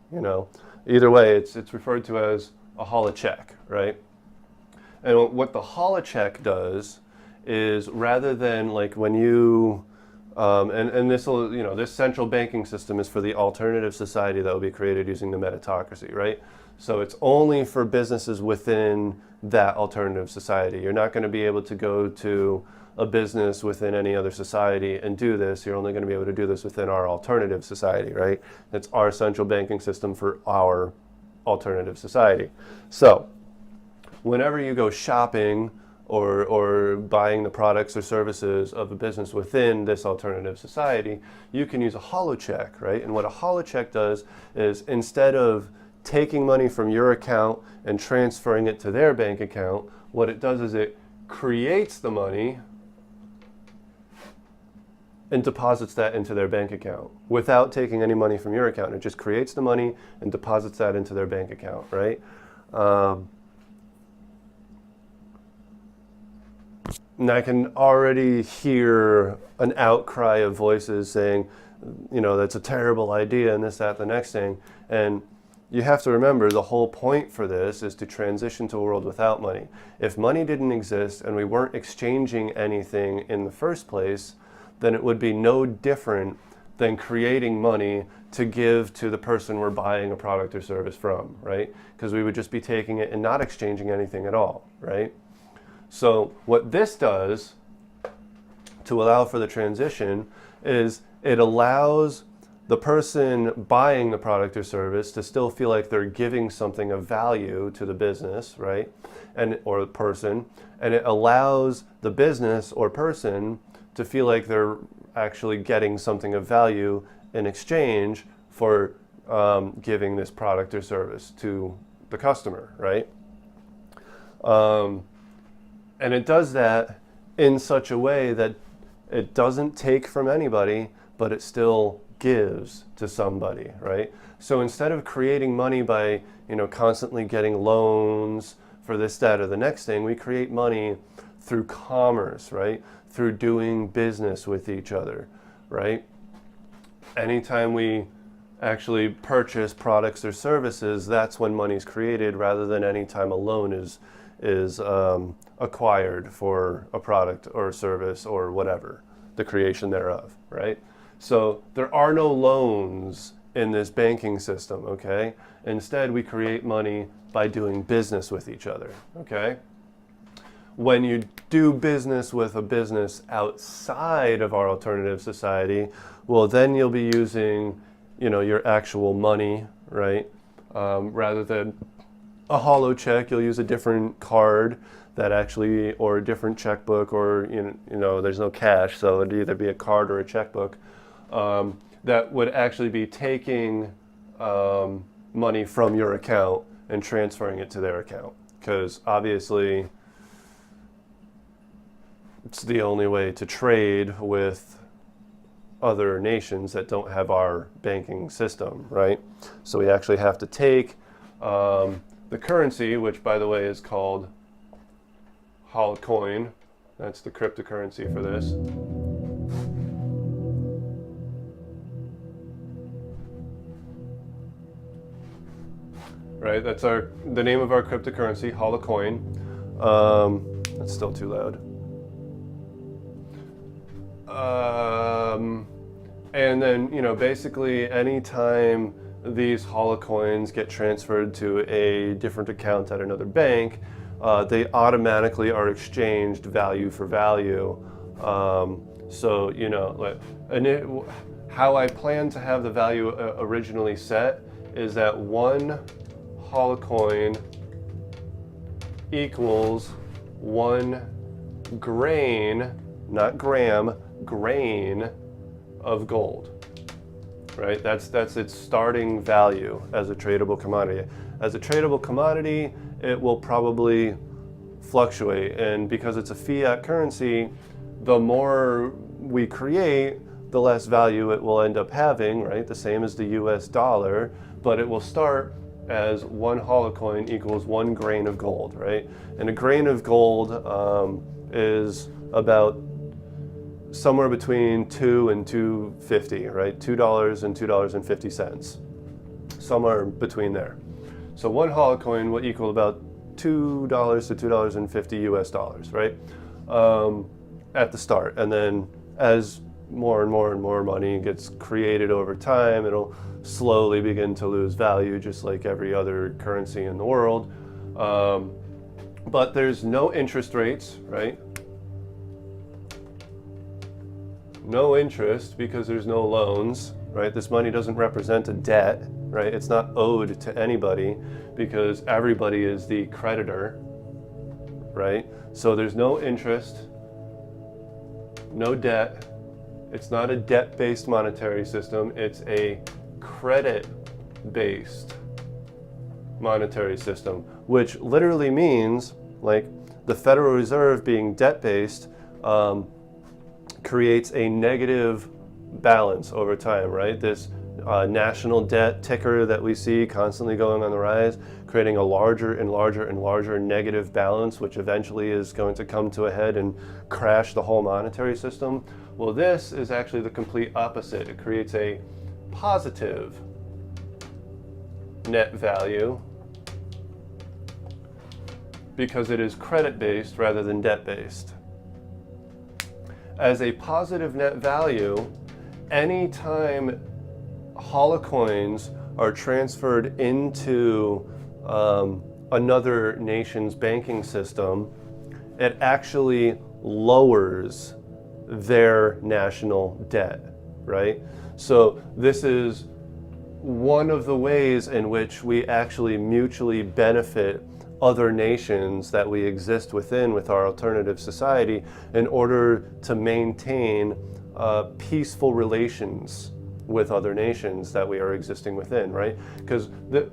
Either way, it's referred to as a holo check, right? And what the holo check does is, rather than like when you and this will, this central banking system is for the alternative society that will be created using the Metatocracy, right? So it's only for businesses within that alternative society. You're not going to be able to go to a business within any other society and do this. You're only going to be able to do this within our alternative society, right? It's our central banking system for our alternative society. So whenever you go shopping or buying the products or services of a business within this alternative society, you can use a holo check, right? And what a holo check does is, instead of taking money from your account and transferring it to their bank account, what it does is it creates the money and deposits that into their bank account without taking any money from your account. It just creates the money and deposits that into their bank account, right? And I can already hear an outcry of voices saying, that's a terrible idea and this, that, the next thing. And you have to remember, the whole point for this is to transition to a world without money. If money didn't exist and we weren't exchanging anything in the first place, then it would be no different than creating money to give to the person we're buying a product or service from, right? Because we would just be taking it and not exchanging anything at all, right? So what this does to allow for the transition is it allows the person buying the product or service to still feel like they're giving something of value to the business, right? Or the person, and it allows the business or person to feel like they're actually getting something of value in exchange for giving this product or service to the customer, right? And it does that in such a way that it doesn't take from anybody, but it still gives to somebody, right? So instead of creating money by, constantly getting loans for this, that, or the next thing, we create money through commerce, right? Through doing business with each other, right? Anytime we actually purchase products or services, that's when money's created, rather than any time a loan is acquired for a product or service or whatever, the creation thereof, right? So there are no loans in this banking system, okay? Instead, we create money by doing business with each other, okay? when you do business with a business outside of our alternative society, well, then you'll be using, your actual money, right? Rather than a holo check, you'll use a different card that actually, or a different checkbook, or, there's no cash, so it'd either be a card or a checkbook, that would actually be taking money from your account and transferring it to their account. Because obviously, it's the only way to trade with other nations that don't have our banking system, right? So we actually have to take the currency, which by the way is called Holocoin. That's the cryptocurrency for this. Right, that's the name of our cryptocurrency, Holocoin. That's still too loud. And then, basically anytime these holocoins get transferred to a different account at another bank, they automatically are exchanged value for value. So, how I plan to have the value originally set is that one holocoin equals 1 grain, not gram, grain of gold, right? That's its starting value as a tradable commodity. As a tradable commodity, it will probably fluctuate, and because it's a fiat currency, the more we create, the less value it will end up having, right? The same as the US dollar, but it will start as one holocoin equals 1 grain of gold, right? And a grain of gold is about somewhere between $2 and $2.50, right? $2 and $2.50, somewhere between there. So one holocoin will equal about $2 to $2.50 US dollars, right? At the start, and then as more and more and more money gets created over time, it'll slowly begin to lose value, just like every other currency in the world. But there's no interest rates, right? No interest because there's no loans, right? This money doesn't represent a debt, right? It's not owed to anybody because everybody is the creditor, right? So there's no interest, no debt. It's not a debt-based monetary system. It's a credit-based monetary system, which literally means, like, the Federal Reserve being debt-based creates a negative balance over time, right? This national debt ticker that we see constantly going on the rise, creating a larger and larger and larger negative balance, which eventually is going to come to a head and crash the whole monetary system. Well, this is actually the complete opposite. It creates a positive net value because it is credit-based rather than debt-based. As a positive net value, anytime holocoins are transferred into another nation's banking system, it actually lowers their national debt, right? So this is one of the ways in which we actually mutually benefit other nations that we exist within with our alternative society in order to maintain peaceful relations with other nations that we are existing within, right? Because the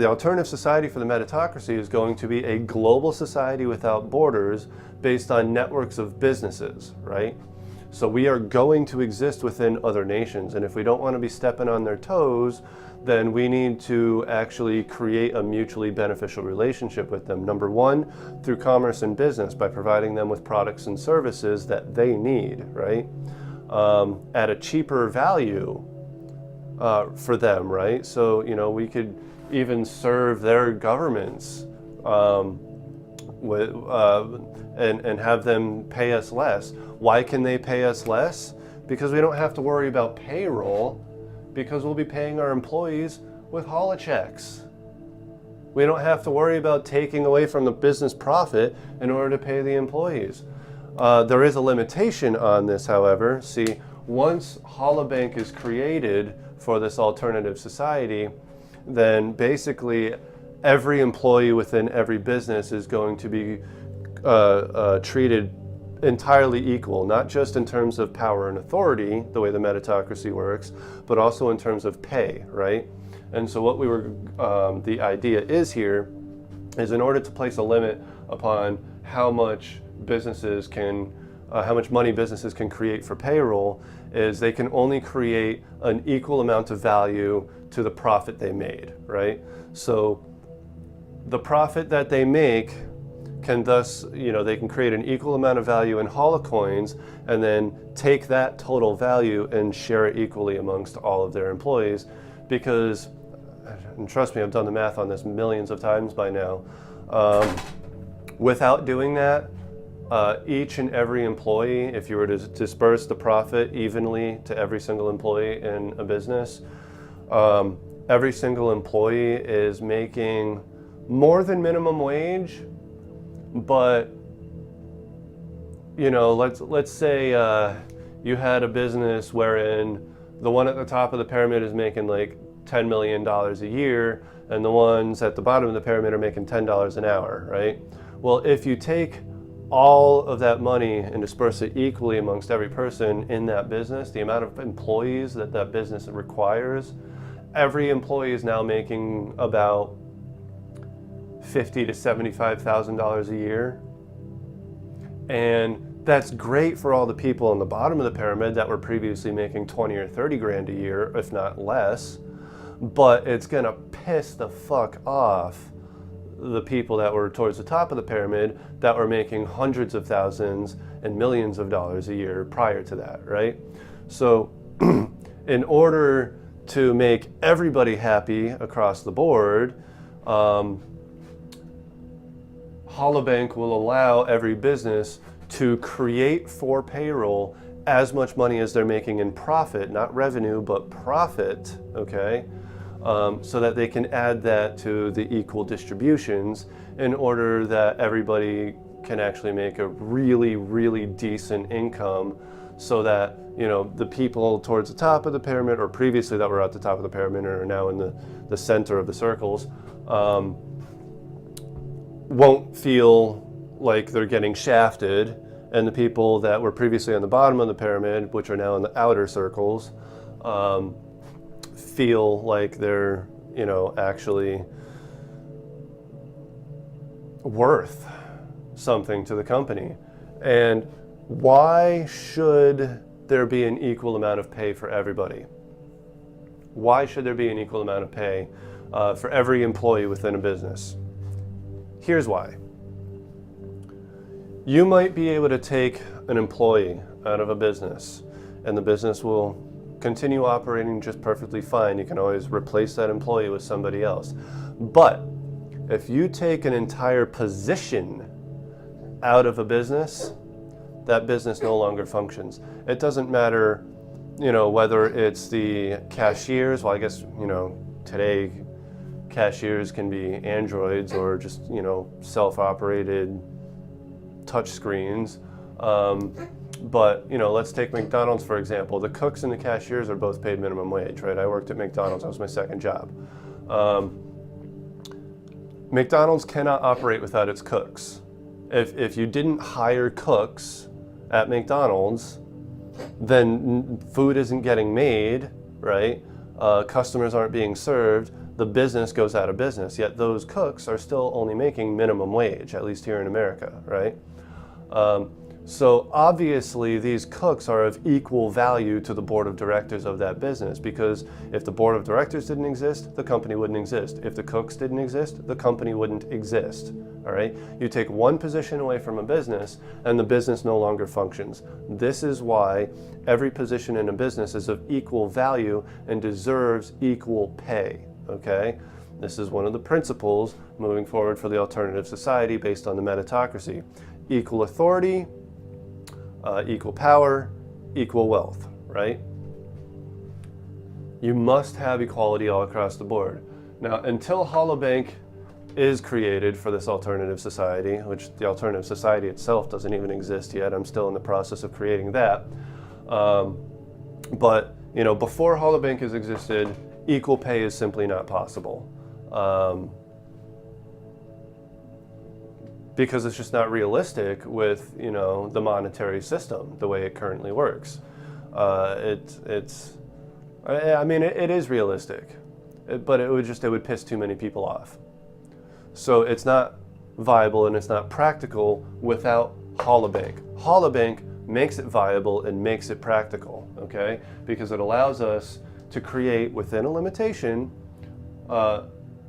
alternative society for the Metatocracy is going to be a global society without borders based on networks of businesses, right? So we are going to exist within other nations, and if we don't want to be stepping on their toes, then we need to actually create a mutually beneficial relationship with them. Number one, through commerce and business, by providing them with products and services that they need, right? At a cheaper value for them, right? So, we could even serve their governments with, and have them pay us less. Why can they pay us less? Because we don't have to worry about payroll, because we'll be paying our employees with holochecks, We don't have to worry about taking away from the business profit in order to pay the employees. There is a limitation on this, however. See, once Holobank is created for this alternative society, then basically every employee within every business is going to be treated entirely equal, not just in terms of power and authority, the way the meritocracy works, but also in terms of pay, right? And so what the idea is here is, in order to place a limit upon how much how much money businesses can create for payroll, is they can only create an equal amount of value to the profit they made, right? So the profit that they make can thus, they can create an equal amount of value in holocoins and then take that total value and share it equally amongst all of their employees. Because, and trust me, I've done the math on this millions of times by now, without doing that, each and every employee, if you were to disperse the profit evenly to every single employee in a business, every single employee is making more than minimum wage. But, let's say you had a business wherein the one at the top of the pyramid is making like $10 million a year, and the ones at the bottom of the pyramid are making $10 an hour, right? Well, if you take all of that money and disperse it equally amongst every person in that business, the amount of employees that business requires, every employee is now making about $50,000 to $75,000 a year. And that's great for all the people on the bottom of the pyramid that were previously making 20 or 30 grand a year, if not less. But it's gonna piss the fuck off the people that were towards the top of the pyramid that were making hundreds of thousands and millions of dollars a year prior to that, right? So in order to make everybody happy across the board, Holobank will allow every business to create for payroll as much money as they're making in profit, not revenue, but profit, okay? So that they can add that to the equal distributions in order that everybody can actually make a really, really decent income, so that, the people towards the top of the pyramid, or previously that were at the top of the pyramid and are now in the center of the circles, won't feel like they're getting shafted, and the people that were previously on the bottom of the pyramid, which are now in the outer circles, feel like they're, actually worth something to the company. And why should there be an equal amount of pay for everybody? Why should there be an equal amount of pay for every employee within a business? Here's why. You might be able to take an employee out of a business, and the business will continue operating just perfectly fine. You can always replace that employee with somebody else. But if you take an entire position out of a business, that business no longer functions. It doesn't matter, whether it's the cashiers. Well, I guess, today cashiers can be androids or just, self-operated touch screens. But, let's take McDonald's, for example. The cooks and the cashiers are both paid minimum wage, right? I worked at McDonald's. That was my second job. McDonald's cannot operate without its cooks. If you didn't hire cooks at McDonald's, then food isn't getting made, right? Customers aren't being served. The business goes out of business. Yet those cooks are still only making minimum wage, at least here in America, right? So obviously these cooks are of equal value to the board of directors of that business, because if the board of directors didn't exist, the company wouldn't exist. If the cooks didn't exist, the company wouldn't exist, all right? You take one position away from a business and the business no longer functions. This is why every position in a business is of equal value and deserves equal pay, okay? This is one of the principles moving forward for the alternative society based on the meritocracy. Equal authority, equal power, equal wealth, right? You must have equality all across the board. Now, until Holobank is created for this alternative society, which the alternative society itself doesn't even exist yet. I'm still in the process of creating that. But before Holobank has existed, equal pay is simply not possible. Because it's just not realistic with the monetary system the way it currently works. It is realistic, but it would piss too many people off. So it's not viable and it's not practical without Holobank. Holobank makes it viable and makes it practical, okay? Because it allows us to create within a limitation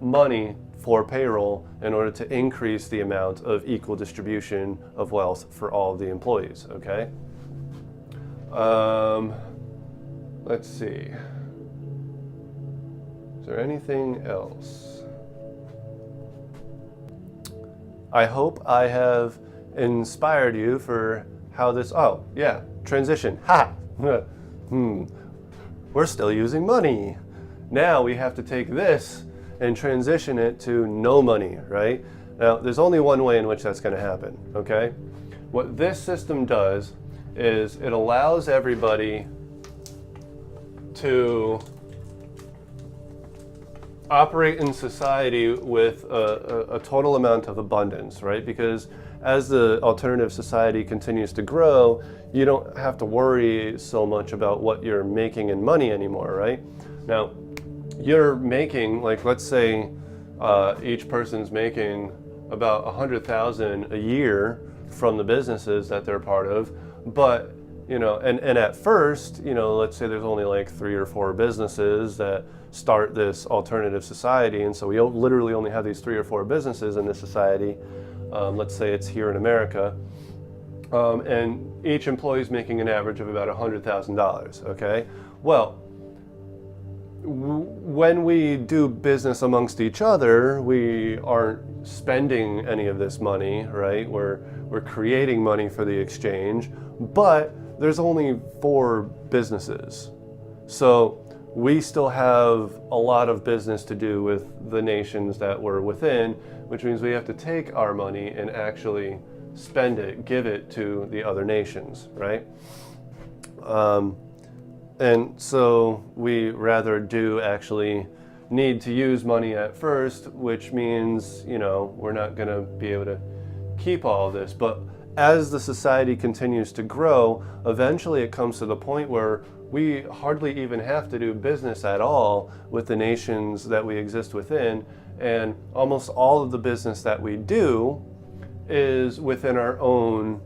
money for payroll in order to increase the amount of equal distribution of wealth for all of the employees, okay? Let's see. Is there anything else? I hope I have inspired you for how this, transition, we're still using money. Now we have to take this and transition it to no money, right? Now, there's only one way in which that's gonna happen, okay? What this system does is it allows everybody to operate in society with a total amount of abundance, right? Because as the alternative society continues to grow, you don't have to worry so much about what you're making in money anymore, right? Now, you're making, like, let's say each person's making about 100,000 a year from the businesses that they're part of, but and at first, let's say there's only like 3 or 4 businesses that start this alternative society, and so we literally only have these 3 or 4 businesses in this society. Let's say it's here in America, and each employee is making an average of about $100,000, okay? Well, when we do business amongst each other, we aren't spending any of this money, right? We're creating money for the exchange, but there's only 4 businesses. So we still have a lot of business to do with the nations that we're within, which means we have to take our money and actually spend it, give it to the other nations, right? And so we rather do actually need to use money at first, which means, we're not going to be able to keep all of this. But as the society continues to grow, eventually it comes to the point where we hardly even have to do business at all with the nations that we exist within, and almost all of the business that we do is within our own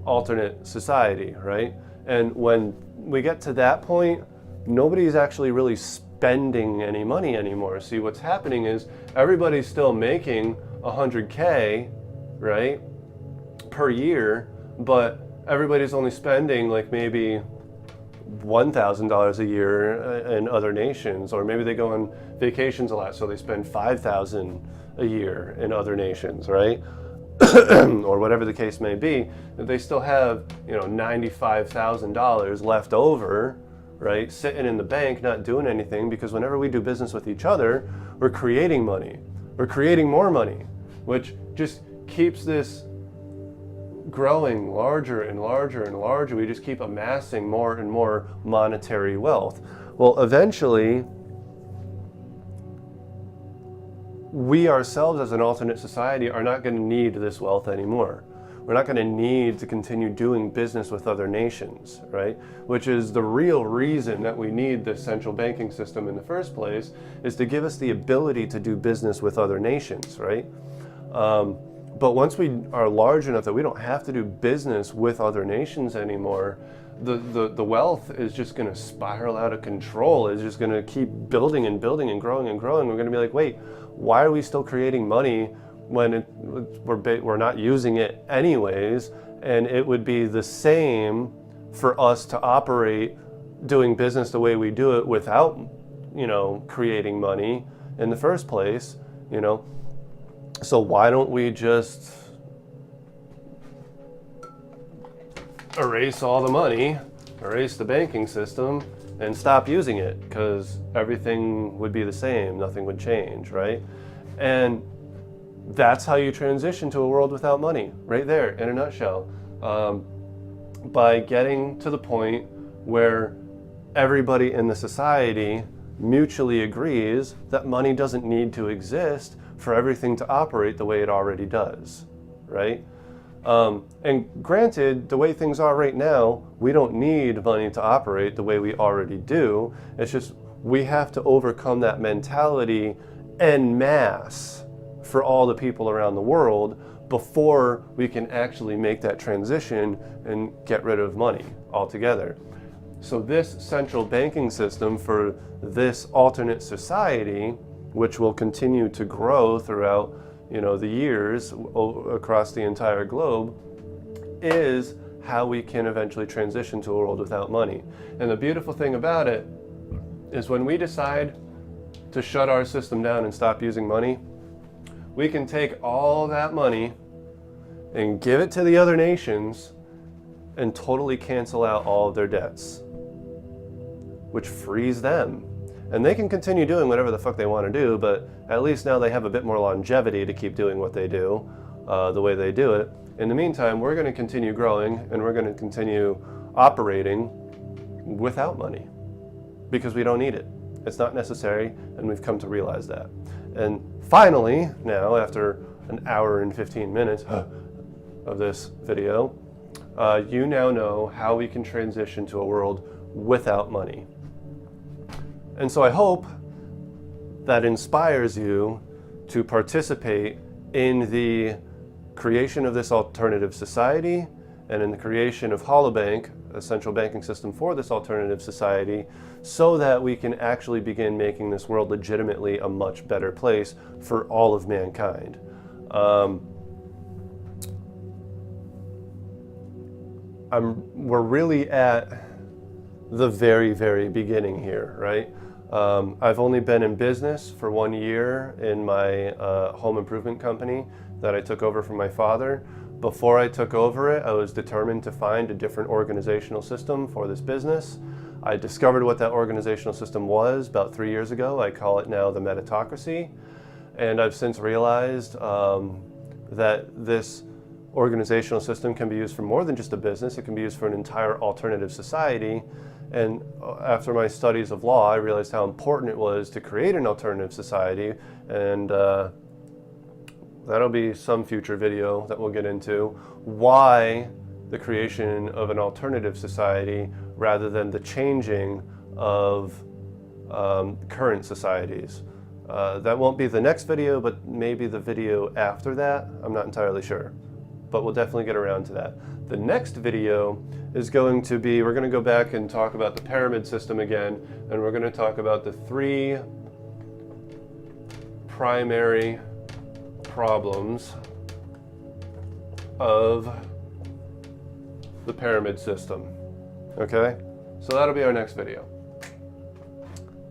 alternate society, right? And when we get to that point, nobody's actually really spending any money anymore. See, what's happening is everybody's still making 100K, right, per year, but everybody's only spending like maybe $1,000 a year in other nations, or maybe they go on vacations a lot, so they spend $5,000 a year in other nations, right? Or whatever the case may be. They still have, $95,000 left over, right, sitting in the bank, not doing anything, because whenever we do business with each other, we're creating money. We're creating more money, which just keeps this growing larger and larger and larger. We just keep amassing more and more monetary wealth. Well, eventually, we ourselves as an alternate society are not going to need this wealth anymore. We're not going to need to continue doing business with other nations, right? Which is the real reason that we need this central banking system in the first place, is to give us the ability to do business with other nations, right? But once we are large enough that we don't have to do business with other nations anymore, the wealth is just going to spiral out of control. It's just going to keep building and building and growing and growing. We're going to be like, wait, why are we still creating money when we're not using it anyways? And it would be the same for us to operate doing business the way we do it without, creating money in the first place, So why don't we just erase all the money, erase the banking system, and stop using it, because everything would be the same, nothing would change, right? And that's how you transition to a world without money, right there, in a nutshell. By getting to the point where everybody in the society mutually agrees that money doesn't need to exist for everything to operate the way it already does, right? And granted, the way things are right now, we don't need money to operate the way we already do. It's just we have to overcome that mentality en masse for all the people around the world before we can actually make that transition and get rid of money altogether. So this central banking system for this alternate society, which will continue to grow throughout, the years across the entire globe, is how we can eventually transition to a world without money. And the beautiful thing about it is when we decide to shut our system down and stop using money, we can take all that money and give it to the other nations and totally cancel out all of their debts, which frees them. And they can continue doing whatever the fuck they want to do, but at least now they have a bit more longevity to keep doing what they do, the way they do it. In the meantime, we're going to continue growing and we're going to continue operating without money because we don't need it. It's not necessary, and we've come to realize that. And finally, now after an hour and 15 minutes of this video, you now know how we can transition to a world without money. And so I hope that inspires you to participate in the creation of this alternative society and in the creation of Holobank, a central banking system for this alternative society, so that we can actually begin making this world legitimately a much better place for all of mankind. We're really at the very, very beginning here, right? I've only been in business for 1 year in my home improvement company that I took over from my father. Before I took over it, I was determined to find a different organizational system for this business. I discovered what that organizational system was about 3 years ago. I call it now the Metatocracy. And I've since realized that this organizational system can be used for more than just a business. It can be used for an entire alternative society. And after my studies of law, I realized how important it was to create an alternative society. And that'll be some future video that we'll get into why the creation of an alternative society rather than the changing of current societies. That won't be the next video, but maybe the video after that. I'm not entirely sure, but we'll definitely get around to that. The next video is going to be, we're going to go back and talk about the pyramid system again, and we're going to talk about the 3 primary problems of the pyramid system. Okay? So that'll be our next video.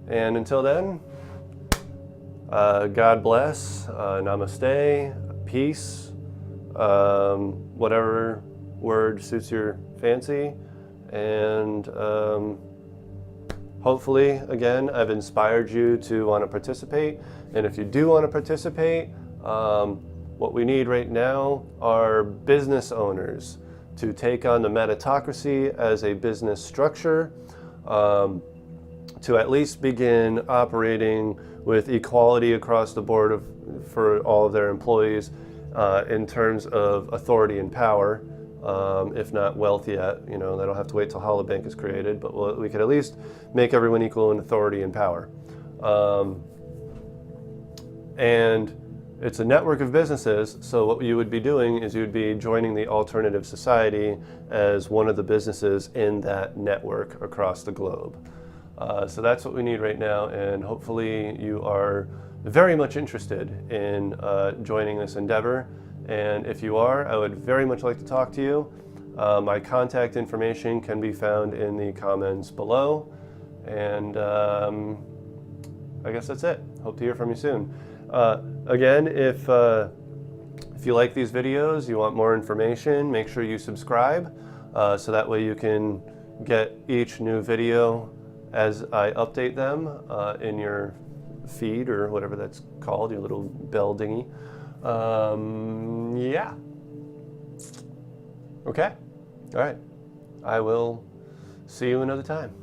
And until then, God bless, namaste, peace, whatever word suits your fancy, and hopefully, again, I've inspired you to want to participate. And if you do want to participate, what we need right now are business owners to take on the Metatocracy as a business structure, to at least begin operating with equality across the board for all of their employees in terms of authority and power. If not wealth yet, they don't have to wait till Holobank is created, but we could at least make everyone equal in authority and power. And it's a network of businesses, so what you would be doing is you would be joining the alternative society as one of the businesses in that network across the globe. So that's what we need right now, and hopefully you are very much interested in joining this endeavor. And if you are, I would very much like to talk to you. My contact information can be found in the comments below. And I guess that's it. Hope to hear from you soon. Again, if you like these videos, you want more information, make sure you subscribe so that way you can get each new video as I update them in your feed or whatever that's called, your little bell dingy. Yeah. Okay. All right. I will see you another time.